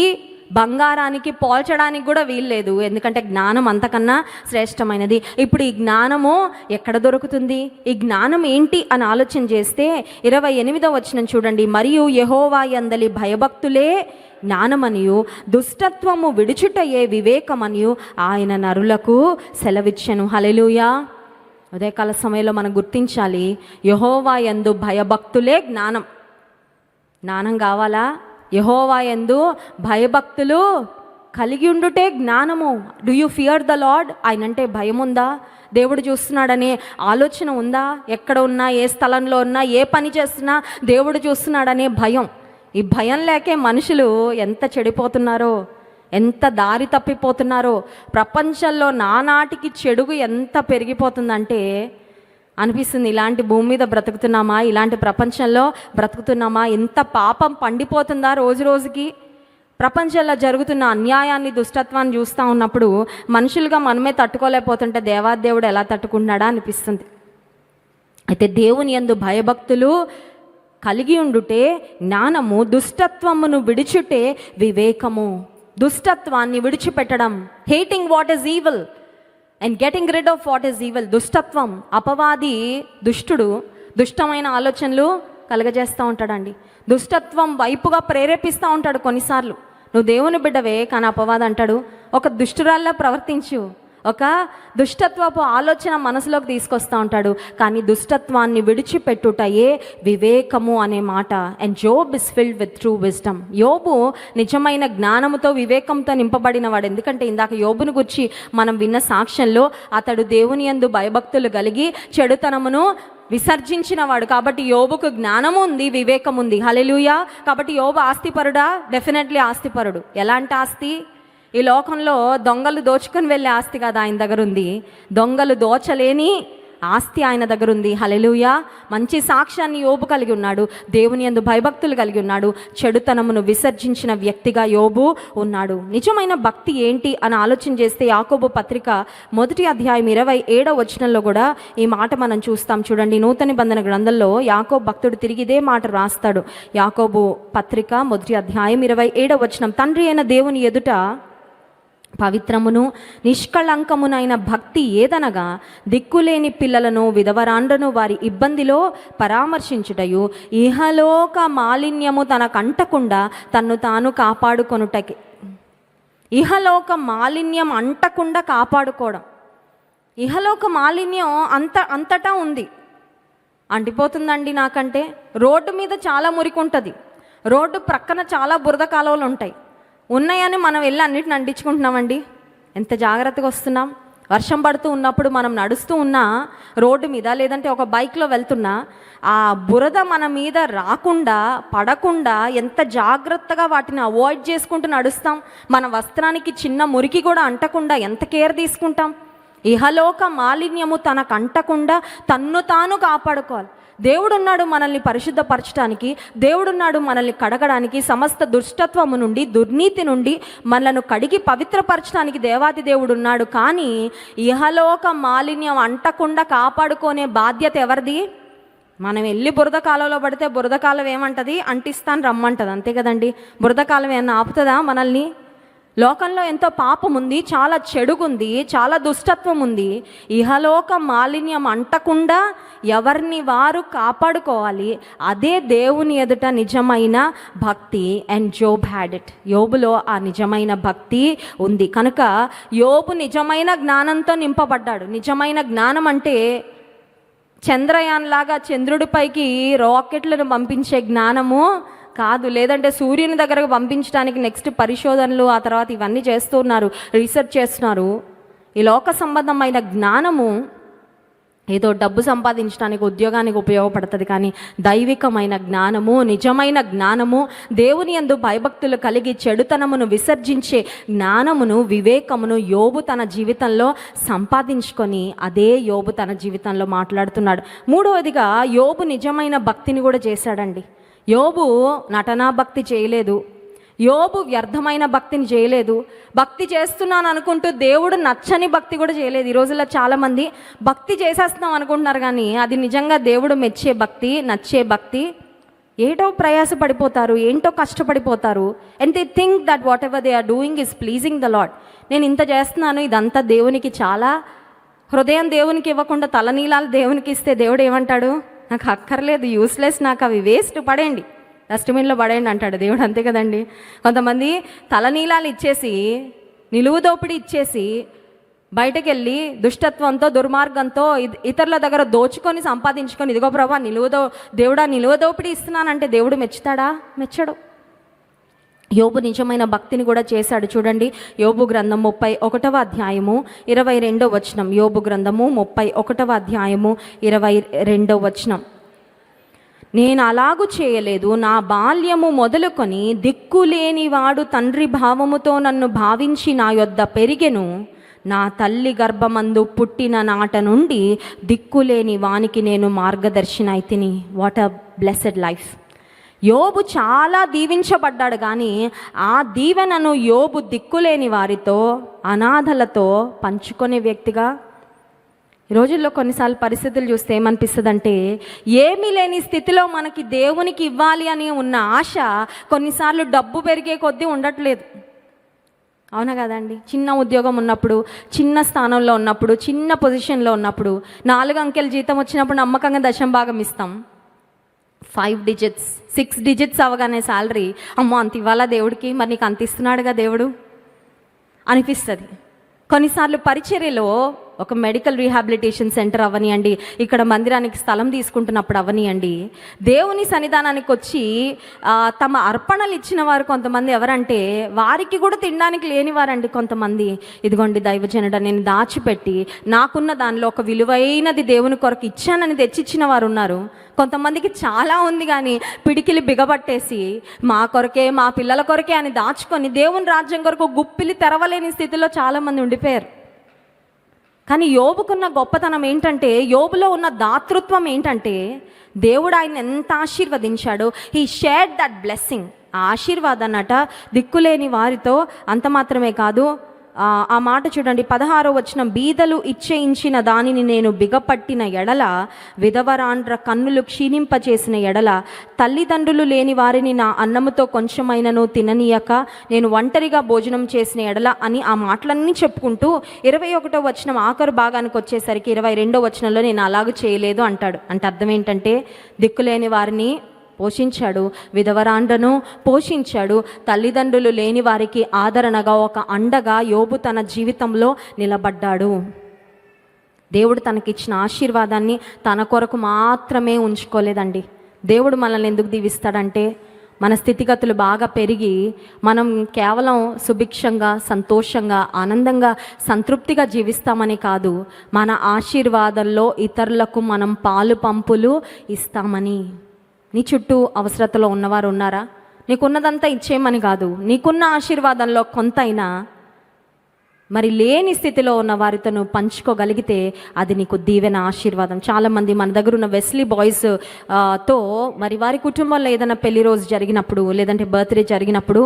బంగారానికి పోల్చడానికి కూడా వీల్లేదు, ఎందుకంటే జ్ఞానం అంతకన్నా శ్రేష్టమైనది. ఇప్పుడు ఈ జ్ఞానము ఎక్కడ దొరుకుతుంది? ఈ జ్ఞానం ఏంటి అని ఆలోచన చేస్తే 28వ వచనం చూడండి. మరియు యెహోవా యందలి భయభక్తులే జ్ఞానమనియు దుష్టత్వము విడుచుటయే వివేకమనియు ఆయన నరులకు సెలవిచ్చెను. హల్లెలూయా. ఉదయకాల సమయంలో మనం గుర్తించాలి, యెహోవా యందు భయభక్తులే జ్ఞానం. జ్ఞానం కావాలా? యెహోవా యందు భయభక్తులు కలిగి ఉండుటే జ్ఞానము. Do you fear the lord? ఆయన అంటే భయం ఉందా? దేవుడు చూస్తున్నాడనే ఆలోచన ఉందా? ఎక్కడ ఉన్నా, ఏ స్థలంలో ఉన్నా, ఏ పని చేస్తున్నా దేవుడు చూస్తున్నాడనే భయం. ఈ భయం లేకే మనుషులు ఎంత చెడిపోతున్నారో, ఎంత దారి తప్పిపోతున్నారో. ప్రపంచంలో నానాటికి చెడుగు ఎంత పెరిగిపోతుందంటే అనిపిస్తుంది, ఇలాంటి భూమి మీద బ్రతుకుతున్నామా? ఇలాంటి ప్రపంచంలో బ్రతుకుతున్నామా? ఎంత పాపం పండిపోతుందా రోజు రోజుకి. ప్రపంచంలో జరుగుతున్న అన్యాయాన్ని, దుష్టత్వాన్ని చూస్తూ ఉన్నప్పుడు మనుషులుగా మనమే తట్టుకోలేకపోతుంటే దేవాదేవుడు ఎలా తట్టుకుంటున్నాడా అనిపిస్తుంది. అయితే దేవుని యందు భయభక్తులు కలిగి ఉండుటే జ్ఞానము, దుష్టత్వమును విడిచుటే వివేకము. దుష్టత్వాన్ని విడిచిపెట్టడం, hating what is evil and getting rid of what is evil. దుష్టత్వం, అపవాది దుష్టుడు దుష్టమైన ఆలోచనలు కలగజేస్తూ ఉంటాడండి. దుష్టత్వం వైపుగా ప్రేరేపిస్తూ ఉంటాడు. కొన్నిసార్లు నువ్వు దేవుని బిడ్డవే, కానీ అపవాది అంటాడు ఒక దుష్టురాల్లా ప్రవర్తించు, ఒక దుష్టత్వపు ఆలోచన మనసులోకి తీసుకొస్తూ ఉంటాడు. కానీ దుష్టత్వాన్ని విడిచిపెట్టుటయే వివేకము అనే మాట. And Job is filled with true wisdom. యోబు నిజమైన జ్ఞానముతో, వివేకంతో నింపబడిన వాడు. ఎందుకంటే ఇందాక యోబును గురించి మనం విన్న సాక్ష్యంలో అతడు దేవుని యందు భయభక్తులు కలిగి చెడుతనమును విసర్జించిన వాడు. కాబట్టి యోబుకు జ్ఞానము ఉంది, వివేకం ఉంది. హల్లెలూయా. కాబట్టి యోబు ఆస్తిపరుడా? డెఫినెట్లీ ఆస్తిపరుడు. ఎలాంటి ఆస్తి? ఈ లోకంలో దొంగలు దోచుకొని వెళ్ళే ఆస్తి కాదు ఆయన దగ్గర ఉంది, దొంగలు దోచలేని ఆస్తి ఆయన దగ్గర ఉంది. హల్లెలూయా. మంచి సాక్ష్యాన్ని యోబు కలిగి ఉన్నాడు, దేవుని యందు భయభక్తులు కలిగి ఉన్నాడు, చెడుతనమును విసర్జించిన వ్యక్తిగా యోబు ఉన్నాడు. నిజమైన భక్తి ఏంటి అని ఆలోచన చేస్తే యాకోబు పత్రిక 1వ అధ్యాయం 27వ వచనంలో కూడా ఈ మాట మనం చూస్తాం. చూడండి, నూతన నిబంధన గ్రంథంలో యాకోబు భక్తుడు తిరిగి ఇదే మాట రాస్తాడు. యాకోబు పత్రిక 1వ అధ్యాయం 27వ వచనం. తండ్రి అయిన దేవుని ఎదుట పవిత్రమును నిష్కళంకమునైన భక్తి ఏదనగా దిక్కులేని పిల్లలను, విధవరాండ్రను వారి ఇబ్బందిలో పరామర్శించుటయు, ఇహలోక మాలిన్యము తనకంటకుండా తన్ను తాను కాపాడుకొనుటకి. ఇహలోక మాలిన్యం అంటకుండా కాపాడుకోవడం. ఇహలోక మాలిన్యం అంతటా ఉంది. అంటిపోతుందండి నాకంటే. రోడ్డు మీద చాలా మురికి ఉంటుంది, రోడ్డు ప్రక్కన చాలా బురద కాలువలు ఉంటాయి. ఉన్నాయని మనం వెళ్ళి అన్నిటిని అంటించుకుంటున్నామండి. ఎంత జాగ్రత్తగా వస్తున్నాం. వర్షం పడుతూ ఉన్నప్పుడు మనం నడుస్తూ ఉన్నా రోడ్డు మీద, లేదంటే ఒక బైక్లో వెళ్తున్నా ఆ బురద మన మీద రాకుండా, పడకుండా ఎంత జాగ్రత్తగా వాటిని అవాయిడ్ చేసుకుంటూ నడుస్తాం. మన వస్త్రానికి చిన్న మురికి కూడా అంటకుండా ఎంత కేర్ తీసుకుంటాం. ఇహలోక మాలిన్యము తనకు అంటకుండా తన్ను తాను కాపాడుకోవాలి. దేవుడున్నాడు మనల్ని పరిశుద్ధపరచడానికి, దేవుడున్నాడు మనల్ని కడగడానికి, సమస్త దుష్టత్వము నుండి, దుర్నీతి నుండి మనలను కడిగి పవిత్రపరచడానికి దేవాది దేవుడు ఉన్నాడు. కానీ ఇహలోక మాలిన్యం అంటకుండా కాపాడుకునే బాధ్యత ఎవరిది? మనం వెళ్ళి బురద కాలంలో పడితే బురద కాలం ఏమంటుంది? అంటిస్తాను రమ్మంటుంది, అంతే కదండి. బురద కాలం ఏమన్నా ఆపుతుందా మనల్ని? లోకంలో ఎంతో పాపం ఉంది, చాలా చెడుగుంది, చాలా దుష్టత్వం ఉంది. ఇహలోక మాలిన్యం అంటకుండా ఎవరిని వారు కాపాడుకోవాలి. అదే దేవుని ఎదుట నిజమైన భక్తి. And Job had it. యోబులో ఆ నిజమైన భక్తి ఉంది. కనుక యోబు నిజమైన జ్ఞానంతో నింపబడ్డాడు. నిజమైన జ్ఞానం అంటే చంద్రయాన్ లాగా చంద్రుడిపైకి రాకెట్లను పంపించే జ్ఞానము కాదు, లేదంటే సూర్యుని దగ్గరకు పంపించడానికి నెక్స్ట్ పరిశోధనలు, ఆ తర్వాత ఇవన్నీ చేస్తున్నారు, రీసెర్చ్ చేస్తున్నారు. ఈ లోక సంబంధమైన జ్ఞానము ఏదో డబ్బు సంపాదించడానికి, ఉద్యోగానికి ఉపయోగపడుతుంది. కానీ దైవికమైన జ్ఞానము, నిజమైన జ్ఞానము, దేవుని యందు భయభక్తులు కలిగి చెడుతనమును విసర్జించే జ్ఞానమును, వివేకమును యోబు తన జీవితంలో సంపాదించుకొని అదే యోబు తన జీవితంలో మాట్లాడుతున్నాడు. మూడవదిగా యోబు నిజమైన భక్తిని కూడా చేశాడండి. యోబు నటనా భక్తి చేయలేదు, యోబు వ్యర్థమైన భక్తిని చేయలేదు, భక్తి చేస్తున్నాను అనుకుంటూ దేవుడు నచ్చని భక్తి కూడా చేయలేదు. ఈ రోజుల్లో చాలామంది భక్తి చేసేస్తున్నాం అనుకుంటున్నారు, కానీ అది నిజంగా దేవుడు మెచ్చే భక్తి, నచ్చే భక్తి ఏటో ప్రయాస పడిపోతారు, ఏంటో కష్టపడిపోతారు. And they think that whatever they are doing is pleasing the Lord. నేను ఇంత చేస్తున్నాను, ఇదంతా దేవునికి చాలా, హృదయం దేవునికి ఇవ్వకుండా తలనీలాలు దేవునికి ఇస్తే దేవుడు ఏమంటాడు? నాకు అక్కర్లేదు, యూస్లెస్, నాకు అవి వేస్ట్, పడేయండి, డస్ట్బిన్లో పడేయండి అంటాడు దేవుడు. అంతే కదండి. కొంతమంది తలనీలాలు ఇచ్చేసి, నిలువు దోపిడీ ఇచ్చేసి, బయటకు వెళ్ళి దుష్టత్వంతో దుర్మార్గంతో ఇతరుల దగ్గర దోచుకొని సంపాదించుకొని, ఇదిగో ప్రభా దేవుడా నిలువ దోపిడీ ఇస్తున్నానంటే దేవుడు మెచ్చుతాడా? మెచ్చడు. యోబు నిజమైన భక్తిని కూడా చేశాడు. చూడండి, యోబు గ్రంథం 31వ అధ్యాయము 22వ వచనం. యోబు గ్రంథము 31వ అధ్యాయము 22వ వచనం. నేను అలాగు చేయలేదు, నా బాల్యము మొదలుకొని దిక్కులేని వాడు తండ్రి భావముతో నన్ను భావించి నా యొద్ద పెరిగెను. నా తల్లి గర్భమందు పుట్టిన నాట నుండి దిక్కులేని వానికి నేను మార్గదర్శిని అయితిని. What a blessed life. యోబు చాలా దీవించబడ్డాడు, కానీ ఆ దీవెనను యోబు దిక్కులేని వారితో, అనాథలతో పంచుకునే వ్యక్తిగా. ఈ రోజుల్లో కొన్నిసార్లు పరిస్థితులు చూస్తే ఏమనిపిస్తుంది అంటే, ఏమీ లేని స్థితిలో మనకి దేవునికి ఇవ్వాలి అని ఉన్న ఆశ కొన్నిసార్లు డబ్బు పెరిగే కొద్దీ ఉండట్లేదు. అవునా కదండి? చిన్న ఉద్యోగం ఉన్నప్పుడు, చిన్న స్థానంలో ఉన్నప్పుడు, చిన్న పొజిషన్లో ఉన్నప్పుడు, 4 అంకెల జీతం వచ్చినప్పుడు నమ్మకంగా దశం భాగం ఇస్తాం. 5 digits 6 digits అవగానే శాలరీ, అమ్మో అంత ఇవ్వాలా దేవుడికి, మరి నీకు అంత ఇస్తున్నాడుగా దేవుడు అనిపిస్తుంది. కొన్నిసార్లు పరిచర్యలో ఒక మెడికల్ రీహాబిలిటేషన్ సెంటర్ అవనియండి, ఇక్కడ మందిరానికి స్థలం తీసుకుంటున్నప్పుడు అవనియండి, దేవుని సన్నిధానానికి వచ్చి తమ అర్పణలు ఇచ్చిన వారు కొంతమంది ఎవరంటే, వారికి కూడా తినడానికి లేని వారండి కొంతమంది. ఇదిగోండి దైవజనుడ, నేను దాచిపెట్టి నాకున్న దానిలో ఒక విలువైనది దేవుని కొరకు ఇచ్చానని తెచ్చిచ్చిన వారు ఉన్నారు. కొంతమందికి చాలా ఉంది, కానీ పిడికిలి బిగబట్టేసి మా కొరకే, మా పిల్లల కొరకే అని దాచుకొని దేవుని రాజ్యం కొరకు గుప్పిలి తెరవలేని స్థితిలో చాలామంది ఉండిపోయారు. కానీ యోబుకున్న గొప్పతనం ఏంటంటే, యోబులో ఉన్న దాతృత్వం ఏంటంటే, దేవుడు ఆయన ఎంత ఆశీర్వదించాడో, హీ షేర్డ్ దట్ బ్లెస్సింగ్. ఆ ఆశీర్వాదాన్నట దిక్కులేని వారితో. అంత మాత్రమే కాదు, ఆ మాట చూడండి, 16వ వచనం. బీదలు ఇచ్చేయించిన దానిని నేను బిగపట్టిన ఎడల, విధవరాండ్ర కన్నులు క్షీణింపచేసిన ఎడల, తల్లిదండ్రులు లేని వారిని నా అన్నముతో కొంచెమైనను తిననీయక నేను ఒంటరిగా భోజనం చేసిన ఎడల అని ఆ మాటలన్నీ చెప్పుకుంటూ 21వ వచనం ఆఖరు భాగానికి వచ్చేసరికి 22వ వచనంలో నేను అలాగూ చేయలేదు అంటాడు. అంటే అర్థం ఏంటంటే, దిక్కులేని వారిని పోషించాడు, విధవరాండ్రను పోషించాడు, తల్లిదండ్రులు లేని వారికి ఆదరణగా, ఒక అండగా యోబు తన జీవితంలో నిలబడ్డాడు. దేవుడు తనకిచ్చిన ఆశీర్వాదాన్ని తన కొరకు మాత్రమే ఉంచుకోలేదండి. దేవుడు మనల్ని ఎందుకు దీవిస్తాడంటే, మన స్థితిగతులు బాగా పెరిగి మనం కేవలం సుభిక్షంగా, సంతోషంగా, ఆనందంగా, సంతృప్తిగా జీవిస్తామని కాదు, మన ఆశీర్వాదంలో ఇతరులకు మనం పాలు పంపులు ఇస్తామని. నీ చుట్టూ అవసరతలో ఉన్నవారు ఉన్నారా? నీకున్నదంతా ఇచ్చేయమని కాదు, నీకున్న ఆశీర్వాదంలో కొంతైనా మరి లేని స్థితిలో ఉన్న వారితో నువ్వు పంచుకోగలిగితే అది నీకు దీవెన, ఆశీర్వాదం. చాలామంది మన దగ్గర ఉన్న వెస్లీ బాయ్స్ తో మరి వారి కుటుంబంలో ఏదైనా పెళ్లి రోజు జరిగినప్పుడు, లేదంటే బర్త్డే జరిగినప్పుడు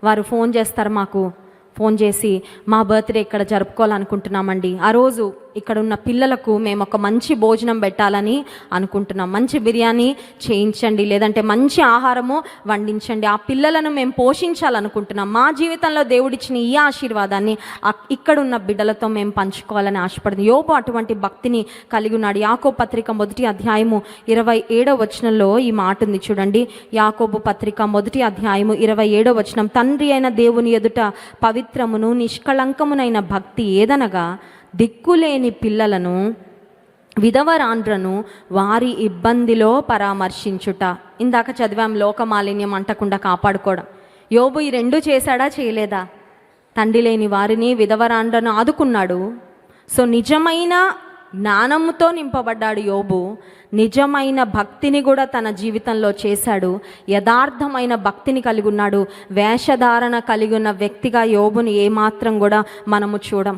వారు ఫోన్ చేస్తారు, మాకు ఫోన్ చేసి మా బర్త్డే ఇక్కడ జరుపుకోవాలనుకుంటున్నామండి, ఆ రోజు ఇక్కడ ఉన్న పిల్లలకు మేము ఒక మంచి భోజనం పెట్టాలని అనుకుంటున్నాం, మంచి బిర్యానీ చేయించండి, లేదంటే మంచి ఆహారము వండించండి, ఆ పిల్లలను మేము పోషించాలనుకుంటున్నాం, మా జీవితంలో దేవుడిచ్చిన ఈ ఆశీర్వాదాన్ని ఇక్కడున్న బిడ్డలతో మేము పంచుకోవాలని ఆశపడింది. యోబు అటువంటి భక్తిని కలిగి ఉన్నాడు. యాకోబు పత్రిక 1వ అధ్యాయము 27వ వచనంలో ఈ మాట ఉంది చూడండి. యాకోబు పత్రిక 1వ అధ్యాయము 27వ వచనం. తండ్రి అయిన దేవుని ఎదుట పవిత్రమును నిష్కళంకమునైన భక్తి ఏదనగా, దిక్కులేని పిల్లలను, విధవరాండ్రను వారి ఇబ్బందిలో పరామర్శించుట. ఇందాక చదివాం, లోకమాలిన్యం అంటకుండా కాపాడుకోవడం. యోబు ఈ 2 చేశాడా? చేయలేదా? తండ్రి లేని వారిని, విధవరాండ్రను ఆదుకున్నాడు. సో నిజమైన జ్ఞానంతో నింపబడ్డాడు యోబు. నిజమైన భక్తిని కూడా తన జీవితంలో చేశాడు. యథార్థమైన భక్తిని కలిగి ఉన్నాడు. వేషధారణ కలిగి ఉన్న వ్యక్తిగా యోబుని ఏమాత్రం కూడా మనము చూడం.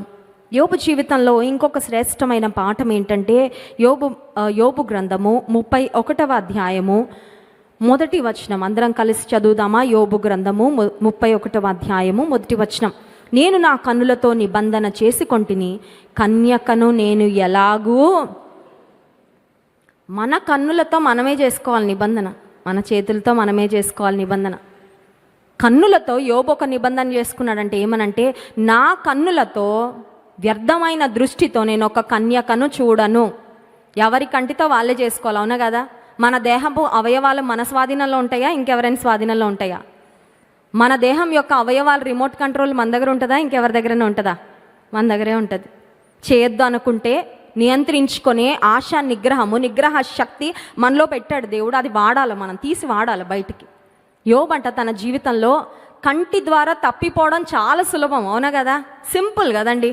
యోబు జీవితంలో ఇంకొక శ్రేష్టమైన పాఠం ఏంటంటే, యోబు గ్రంథము 31వ అధ్యాయము 1వ వచనం. అందరం కలిసి చదువుదామా? యోబు గ్రంథము 31వ అధ్యాయము 1వ వచనం. నేను నా కన్నులతో నిబంధన చేసుకొంటిని, కన్యకను నేను ఎలాగూ. మన కన్నులతో మనమే చేసుకోవాలి నిబంధన. మన చేతులతో మనమే చేసుకోవాలి నిబంధన. కన్నులతో యోబు ఒక నిబంధన చేసుకున్నాడంటే ఏమనంటే, నా కన్నులతో వ్యర్థమైన దృష్టితో నేను ఒక కన్యకను చూడను. ఎవరి కంటితో వాళ్ళే చేసుకోవాలి, అవునా కదా? మన దేహపు అవయవాలు మన స్వాధీనంలో ఉంటాయా, ఇంకెవరైనా స్వాధీనంలో ఉంటాయా? మన దేహం యొక్క అవయవాలు రిమోట్ కంట్రోల్ మన దగ్గర ఉంటుందా, ఇంకెవరి దగ్గరైనా ఉంటుందా? మన దగ్గరే ఉంటుంది. చేయొద్దు అనుకుంటే నియంత్రించుకునే ఆశ, నిగ్రహ శక్తి మనలో పెట్టాడు దేవుడు. అది వాడాలి, మనం తీసి వాడాలి బయటికి. యోబంట తన జీవితంలో కంటి ద్వారా తప్పిపోవడం చాలా సులభం, అవునా కదా? సింపుల్ కదండి.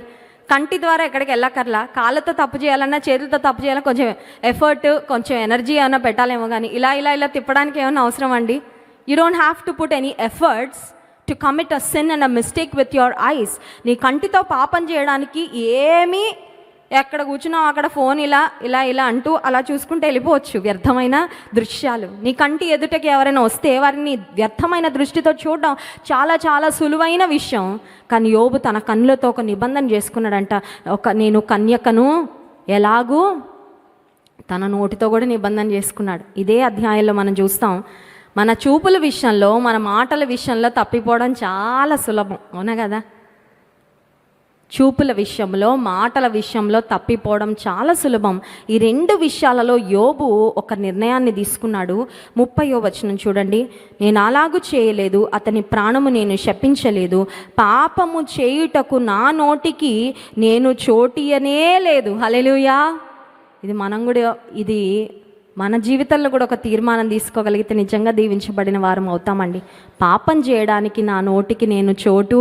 కంటి ద్వారా ఎక్కడికి వెళ్ళక్కర్లా. కాళ్ళతో తప్పు చేయాలన్నా, చేతులతో తప్పు చేయాలన్నా కొంచెం ఎఫర్ట్, కొంచెం ఎనర్జీ ఏమైనా పెట్టాలేమో. కానీ ఇలా తిప్పడానికి ఏమైనా అవసరం అండి? You don't have to put any efforts to commit a sin and a mistake with your eyes. నీ కంటితో పాపం చేయడానికి ఏమీ, ఎక్కడ కూర్చున్నావు అక్కడ ఫోన్ ఇలా అంటూ అలా చూసుకుంటూ వెళ్ళిపోవచ్చు. వ్యర్థమైన దృశ్యాలు నీ కంటి ఎదుటకి ఎవరైనా వస్తే వారిని వ్యర్థమైన దృష్టితో చూడడం చాలా చాలా సులువైన విషయం. కానీ యోబు తన కన్నులతో ఒక నిబంధన చేసుకున్నాడంట. నేను కన్యకను ఎలాగూ తన నోటితో కూడా నిబంధన చేసుకున్నాడు. ఇదే అధ్యాయంలో మనం చూస్తాం. మన చూపుల విషయంలో, మన మాటల విషయంలో తప్పిపోవడం చాలా సులభం, అవునా కదా? చూపుల విషయంలో, మాటల విషయంలో తప్పిపోవడం చాలా సులభం. ఈ రెండు విషయాలలో యోబు ఒక నిర్ణయాన్ని తీసుకున్నాడు. 30వ వచనం చూడండి. నేను అలాగూ చేయలేదు, అతని ప్రాణము నేను శపించలేదు, పాపము చేయుటకు నా నోటికి నేను చోటియనే లేదు. హల్లెలూయా. ఇది మన జీవితంలో కూడా ఒక తీర్మానం తీసుకోగలిగితే నిజంగా దీవించబడిన వారం అవుతామండి. పాపం చేయడానికి నా నోటికి నేను చోటు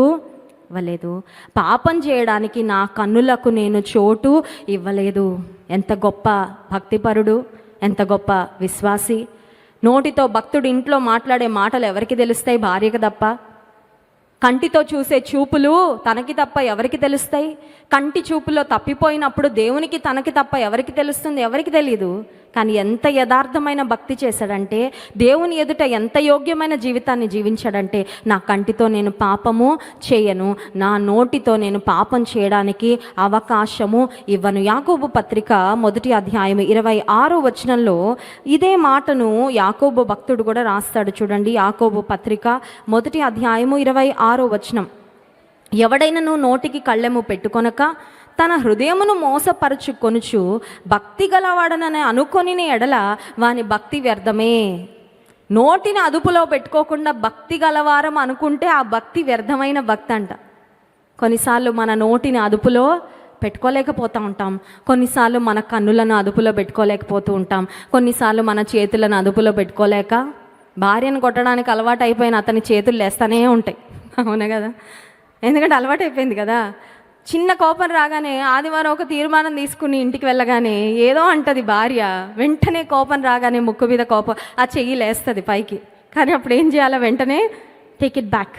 ఇవ్వలేదు, పాపం చేయడానికి నా కన్నులకు నేను చోటు ఇవ్వలేదు. ఎంత గొప్ప భక్తిపరుడు, ఎంత గొప్ప విశ్వాసి. నోటితో భక్తుడు ఇంట్లో మాట్లాడే మాటలు ఎవరికి తెలుస్తాయి? భార్యకు తప్ప. కంటితో చూసే చూపులు తనకి తప్ప ఎవరికి తెలుస్తాయి? కంటి చూపులో తప్పిపోయినప్పుడు దేవునికి తనకి తప్ప ఎవరికి తెలుస్తుంది? ఎవరికి తెలియదు. కానీ ఎంత యథార్థమైన భక్తి చేశాడంటే, దేవుని ఎదుట ఎంత యోగ్యమైన జీవితాన్ని జీవించాడంటే, నా కంటితో నేను పాపము చేయను, నా నోటితో నేను పాపం చేయడానికి అవకాశము ఇవ్వను. యాకోబు పత్రిక 1వ అధ్యాయం 26వ వచనంలో ఇదే మాటను యాకోబు భక్తుడు కూడా రాస్తాడు. చూడండి, యాకోబు పత్రిక 1వ అధ్యాయము 26వ వచనం. ఎవడైనను నోటికి కళ్ళెము పెట్టుకొనక తన హృదయమును మోసపరుచుకొనుచు భక్తి గలవాడనని అనుకొని ఎడల వాని భక్తి వ్యర్థమే. నోటిని అదుపులో పెట్టుకోకుండా భక్తి గలవారం అనుకుంటే ఆ భక్తి వ్యర్థమైన భక్తి అంట. కొన్నిసార్లు మన నోటిని అదుపులో పెట్టుకోలేకపోతూ ఉంటాం, కొన్నిసార్లు మన కన్నులను అదుపులో పెట్టుకోలేకపోతూ ఉంటాం, కొన్నిసార్లు మన చేతులను అదుపులో పెట్టుకోలేక భార్యను కొట్టడానికి అలవాటు అయిపోయిన అతని చేతులు లేస్తూనే ఉంటాయి, అవునా కదా? ఎందుకంటే అలవాటు అయిపోయింది కదా. చిన్న కోపం రాగానే, ఆదివారం ఒక తీర్మానం తీసుకుని ఇంటికి వెళ్ళగానే ఏదో అంటది భార్య, వెంటనే కోపం రాగానే ముక్కు మీద కోపం, ఆ చెయ్యి లేస్తుంది పైకి. కానీ అప్పుడు ఏం చేయాలా? వెంటనే టేక్ ఇట్ బ్యాక్.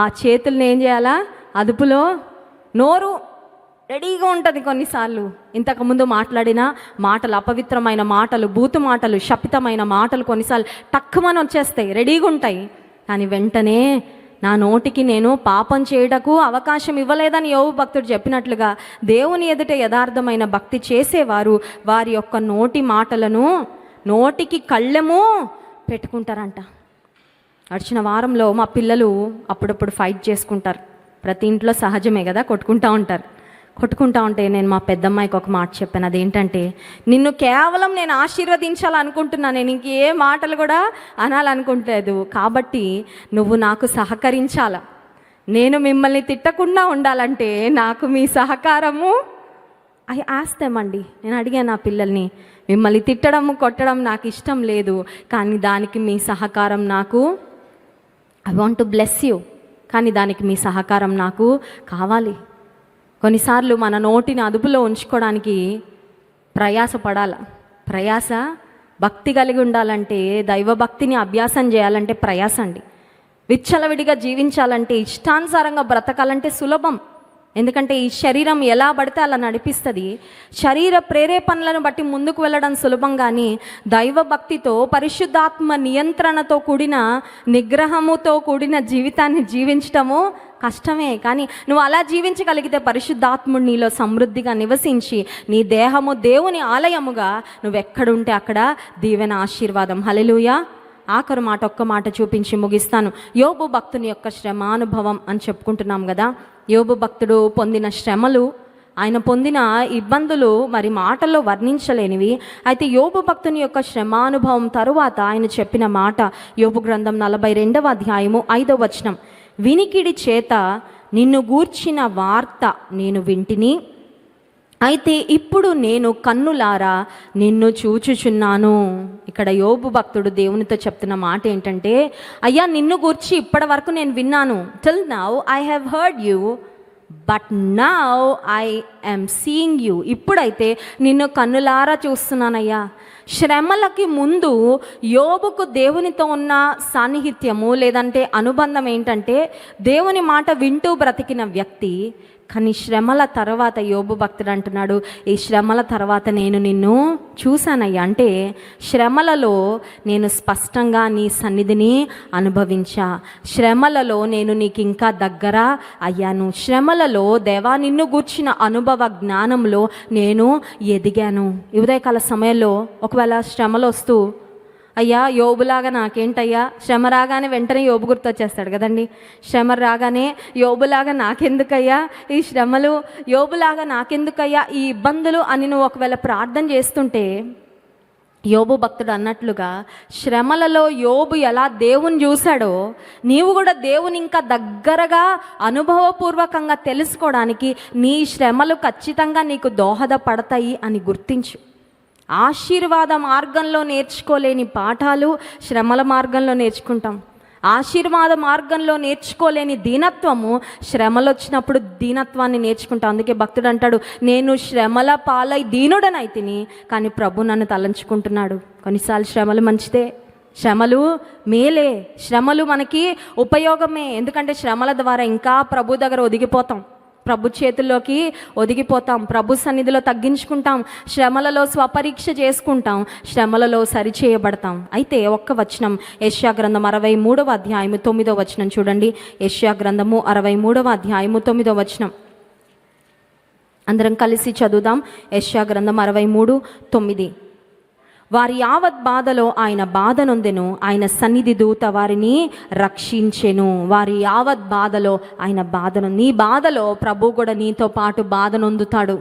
ఆ చేతుల్ని ఏం చేయాలా? అదుపులో. నోరు రెడీగా ఉంటుంది. కొన్నిసార్లు ఇంతకుముందు మాట్లాడిన మాటలు, అపవిత్రమైన మాటలు, బూతు మాటలు, శపితమైన మాటలు కొన్నిసార్లు టక్కుమని వచ్చేస్తాయి, రెడీగా ఉంటాయి. కానీ వెంటనే నా నోటికి నేను పాపం చేయుటకు అవకాశం ఇవ్వలేదని యోబు భక్తుడు చెప్పినట్లుగా, దేవుని ఎదుట యథార్థమైన భక్తి చేసేవారు వారి యొక్క నోటి మాటలను నోటికి కళ్ళెము పెట్టుకుంటారంట. గడిచిన వారంలో మా పిల్లలు అప్పుడప్పుడు ఫైట్ చేసుకుంటారు. ప్రతి ఇంట్లో సహజమే కదా, కొట్టుకుంటూ ఉంటే నేను మా పెద్దమ్మాయికి ఒక మాట చెప్పాను. అదేంటంటే, నిన్ను కేవలం నేను ఆశీర్వదించాలనుకుంటున్నాను, నేను ఇంకే మాటలు కూడా అనాలనుకుంటలేదు. కాబట్టి నువ్వు నాకు సహకరించాల. నేను మిమ్మల్ని తిట్టకుండా ఉండాలంటే నాకు మీ సహకారము ఆస్తేమండి. నేను అడిగాను నా పిల్లల్ని, మిమ్మల్ని తిట్టడం కొట్టడం నాకు ఇష్టం లేదు, కానీ దానికి మీ సహకారం నాకు, I want to bless you, కానీ దానికి మీ సహకారం నాకు కావాలి. కొన్నిసార్లు మన నోటిని అదుపులో ఉంచుకోవడానికి ప్రయాస భక్తి కలిగి ఉండాలంటే, దైవభక్తిని అభ్యాసం చేయాలంటే ప్రయాస అండి. విచ్చలవిడిగా జీవించాలంటే, ఇష్టానుసారంగా బ్రతకాలంటే సులభం. ఎందుకంటే ఈ శరీరం ఎలా పడితే అలా నడిపిస్తుంది. శరీర ప్రేరేపణలను బట్టి ముందుకు వెళ్ళడం సులభం, కానీ దైవభక్తితో, పరిశుద్ధాత్మ నియంత్రణతో కూడిన, నిగ్రహముతో కూడిన జీవితాన్ని జీవించటము కష్టమే. కానీ నువ్వు అలా జీవించగలిగితే పరిశుద్ధాత్ముడు నీలో సమృద్ధిగా నివసించి నీ దేహము దేవుని ఆలయముగా నువ్వు ఎక్కడుంటే అక్కడ దీవెన, ఆశీర్వాదం. హల్లెలూయా. ఆఖరు మాట, ఒక్క మాట చూపించి ముగిస్తాను. యోబు భక్తుని యొక్క శ్రమానుభవం అని చెప్పుకుంటున్నాం కదా. యోబు భక్తుడు పొందిన శ్రమలు, ఆయన పొందిన ఇబ్బందులు మరి మాటల్లో వర్ణించలేనివి. అయితే యోబు భక్తుని యొక్క శ్రమానుభవం తరువాత ఆయన చెప్పిన మాట, యోబు గ్రంథం 42వ అధ్యాయము 5వ వచనం, వినికిడి చేత నిన్ను గూర్చిన వార్త నేను వింటిని, అయితే ఇప్పుడు నేను కన్నులారా నిన్ను చూచుచున్నాను. ఇక్కడ యోబు భక్తుడు దేవునితో చెప్తున్న మాట ఏంటంటే, అయ్యా నిన్ను గూర్చి ఇప్పటి వరకు నేను విన్నాను, till now I have heard you, but now I am seeing you. ఇప్పుడైతే నిన్ను కన్నులారా చూస్తున్నానయ్యా. శ్రమలకి ముందు యోబుకు దేవునితో ఉన్న సాన్నిహిత్యము లేదంటే అనుబంధం ఏంటంటే, దేవుని మాట వింటూ బ్రతికిన వ్యక్తి. కానీ శ్రమల తర్వాత యోబు భక్తుడు అంటున్నాడు, ఈ శ్రమల తర్వాత నేను నిన్ను చూశానయ్యా. అంటే శ్రమలలో నేను స్పష్టంగా నీ సన్నిధిని అనుభవించా, శ్రమలలో నేను నీకు ఇంకా దగ్గర అయ్యాను, శ్రమలలో దేవా నిన్ను గూర్చిన అనుభవ జ్ఞానంలో నేను ఎదిగాను. ఈ ఉదయకాల సమయంలో ఒకవేళ శ్రమలు వస్తూ, అయ్యా యోబులాగా నాకేంటయ్యా, శ్రమ రాగానే వెంటనే యోబు గుర్తొచ్చేస్తాడు కదండి. శ్రమ రాగానే యోబులాగా నాకెందుకయ్యా ఈ శ్రమలు, యోబులాగా నాకెందుకయ్యా ఈ ఇబ్బందులు అని నువ్వు ఒకవేళ ప్రార్థన చేస్తుంటే, యోబు భక్తుడు అన్నట్లుగా శ్రమలలో యోబు ఎలా దేవుని చూశాడో, నీవు కూడా దేవుని ఇంకా దగ్గరగా అనుభవపూర్వకంగా తెలుసుకోవడానికి నీ శ్రమలు ఖచ్చితంగా నీకు దోహదపడతాయి అని గుర్తించు. ఆశీర్వాద మార్గంలో నేర్చుకోలేని పాఠాలు శ్రమల మార్గంలో నేర్చుకుంటాం. ఆశీర్వాద మార్గంలో నేర్చుకోలేని దీనత్వము శ్రమలు వచ్చినప్పుడు దీనత్వాన్ని నేర్చుకుంటాం. అందుకే భక్తుడు అంటాడు, నేను శ్రమల పాలై దీనుడనైతిని, కానీ ప్రభు నన్ను తలంచుకుంటున్నాడు. కొన్నిసార్లు శ్రమలు మంచిదే, శ్రమలు మేలే, శ్రమలు మనకి ఉపయోగమే. ఎందుకంటే శ్రమల ద్వారా ఇంకా ప్రభు దగ్గర ఒదిగిపోతాం, ప్రభు చేతుల్లోకి ఒదిగిపోతాం, ప్రభు సన్నిధిలో తగ్గించుకుంటాం, శ్రమలలో స్వపరీక్ష చేసుకుంటాం, శ్రమలలో సరిచేయబడతాం. అయితే ఒక్క వచనం, యెషయా గ్రంథం 63వ అధ్యాయము 9వ వచనం చూడండి. యెషయా గ్రంథము 63వ అధ్యాయము 9వ వచనం అందరం కలిసి చదువుదాం. యెషయా గ్రంథం 63:9, వారి యావత్ బాధలో ఆయన బాధ నొందెను, ఆయన సన్నిధి దూత వారిని రక్షించెను. వారి యావత్ బాధలో ఆయన బాధను, నీ బాధలో ప్రభు కూడా నీతో పాటు బాధ నొందుతాడు.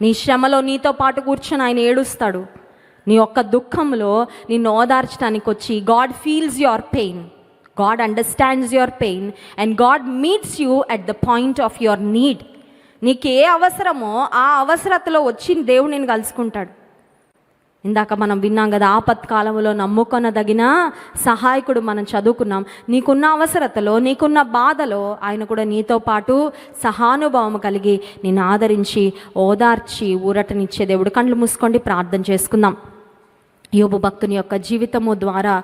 నీ శ్రమలో నీతో పాటు కూర్చొని ఆయన ఏడుస్తాడు. నీ యొక్క దుఃఖంలో నిన్ను ఓదార్చడానికి వచ్చి, God feels your pain, God understands your pain and God meets you at the point of your need. నీకు ఏ అవసరమో ఆ అవసరతలో వచ్చి దేవుడు నేను కలుసుకుంటాడు. ఇందాక మనం విన్నాం కదా, ఆపత్కాలంలో నమ్ముకొనదగిన సహాయకుడు మనం చదువుకున్నాం. నీకున్న అవసరతలో, నీకున్న బాధలో ఆయన కూడా నీతో పాటు సహానుభావం కలిగి నిన్ను ఆదరించి ఓదార్చి ఊరటనిచ్చే దేవుడు. కళ్ళు మూసుకోండి, ప్రార్థన చేసుకుందాం. యోబు భక్తుని యొక్క జీవితము ద్వారా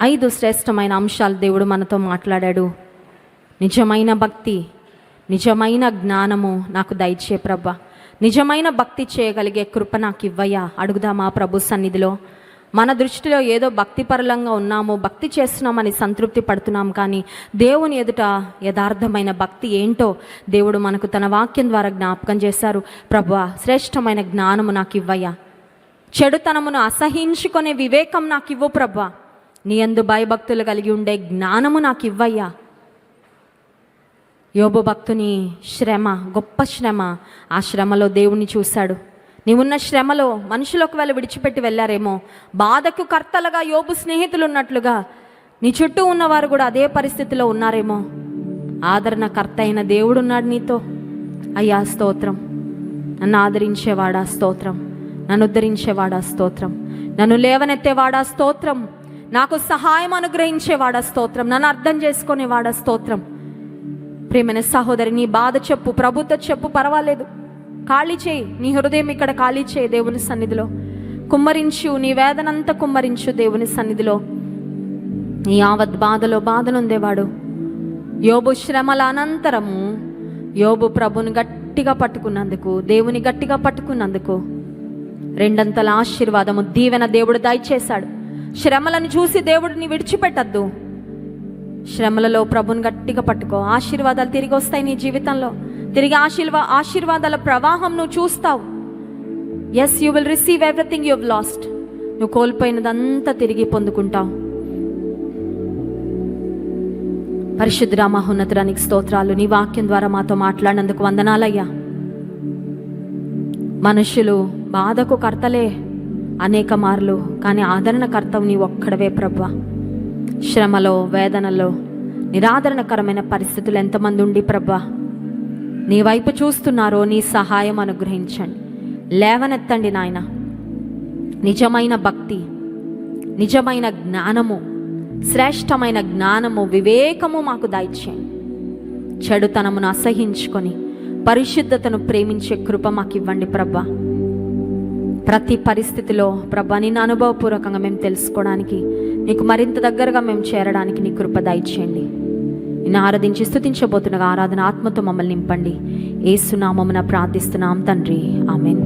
5 శ్రేష్టమైన అంశాలు దేవుడు మనతో మాట్లాడాడు. నిజమైన భక్తి, నిజమైన జ్ఞానము నాకు దయచే ప్రభా, నిజమైన భక్తి చేయగలిగే కృప నాకు ఇవ్వయ్యా. అడుగుదామా ప్రభు సన్నిధిలో. మన దృష్టిలో ఏదో భక్తిపరులంగా ఉన్నాము, భక్తి చేస్తున్నామని సంతృప్తి పడుతున్నాం, కానీ దేవుని ఎదుట యథార్థమైన భక్తి ఏంటో దేవుడు మనకు తన వాక్యం ద్వారా జ్ఞాపకం చేశారు. ప్రభువా, శ్రేష్టమైన జ్ఞానము నాకు ఇవ్వయ్యా, చెడుతనమును అసహించుకునే వివేకం నాకు ఇవ్వు ప్రభువా, నీ యందు భయభక్తులు కలిగి ఉండే జ్ఞానము నాకు ఇవ్వయ్యా. యోబు భక్తుని శ్రమ, గొప్ప శ్రమ, ఆ శ్రమలో దేవుణ్ణి చూశాడు. నీవున్న శ్రమలో మనుషులు ఒకవేళ విడిచిపెట్టి వెళ్ళారేమో, బాధకు కర్తలుగా యోబు స్నేహితులు ఉన్నట్లుగా నీ చుట్టూ ఉన్నవారు కూడా అదే పరిస్థితిలో ఉన్నారేమో. ఆదరణకర్త అయిన దేవుడు ఉన్నాడు నీతో. అయ్యా స్తోత్రం, నన్ను ఆదరించేవాడా స్తోత్రం, నన్ను ఉద్ధరించేవాడా స్తోత్రం, నన్ను లేవనెత్తేవాడా స్తోత్రం, నాకు సహాయం అనుగ్రహించేవాడా స్తోత్రం, నన్ను అర్థం చేసుకునేవాడా స్తోత్రం. ప్రియమైన సహోదరి, నీ బాధ చెప్పు, ప్రభుతో చెప్పు, పర్వాలేదు. ఖాళీ చేయి, నీ హృదయం ఇక్కడ ఖాళీ చేయి దేవుని సన్నిధిలో. కుమ్మరించు, నీ వేదనంతా కుమ్మరించు దేవుని సన్నిధిలో. నీ యావత్ బాధలో బాధనుందేవాడు యోబు. శ్రమల అనంతరము యోబు ప్రభుని గట్టిగా పట్టుకున్నందుకు, దేవుని గట్టిగా పట్టుకున్నందుకు 2 ఆశీర్వాదము, దీవెన దేవుడు దయచేశాడు. శ్రమలను చూసి దేవుడిని విడిచిపెట్టద్దు. శ్రమలలో ప్రభుని గట్టిగా పట్టుకో, ఆశీర్వాదాలు తిరిగి వస్తాయి నీ జీవితంలో. తిరిగి ఆశీర్వాదాల ప్రవాహం నువ్వు చూస్తావు. Yes, you will receive everything you have lost. నువ్వు కోల్పోయినదంతా తిరిగి పొందుకుంటావు. పరిశుద్ధ మహోన్నతుడానికి స్తోత్రాలు. నీ వాక్యం ద్వారా మాతో మాట్లాడినందుకు వందనాలయ్యా. మనుషులు బాధకు కర్తలే అనేక మార్లు, కానీ ఆదరణకర్తవు నీ ఒక్కడవే ప్రభువా. శ్రమలో, వేదనలో, నిరాదరణకరమైన పరిస్థితులు ఎంతమంది ఉండి ప్రభువా నీ వైపు చూస్తున్నారో నీ సహాయం అనుగ్రహించండి. లేవనెత్తండి నాయన. నిజమైన భక్తి, నిజమైన జ్ఞానము, శ్రేష్టమైన జ్ఞానము, వివేకము మాకు దయచేయండి. చెడుతనమును అసహించుకొని పరిశుద్ధతను ప్రేమించే కృప మాకు ఇవ్వండి ప్రభా. ప్రతి పరిస్థితిలో ప్రభా నిన్ను అనుభవపూర్వకంగా మేము తెలుసుకోవడానికి, నీకు మరింత దగ్గరగా మేము చేరడానికి నీ కృప దయచేయండి. నిన్ను ఆరాధించి స్తుతించబోతున్న ఆరాధన ఆత్మతో మమ్మల్ని నింపండి. యేసు నామమున ప్రార్థిస్తున్నాం తండ్రి, ఆమేన్.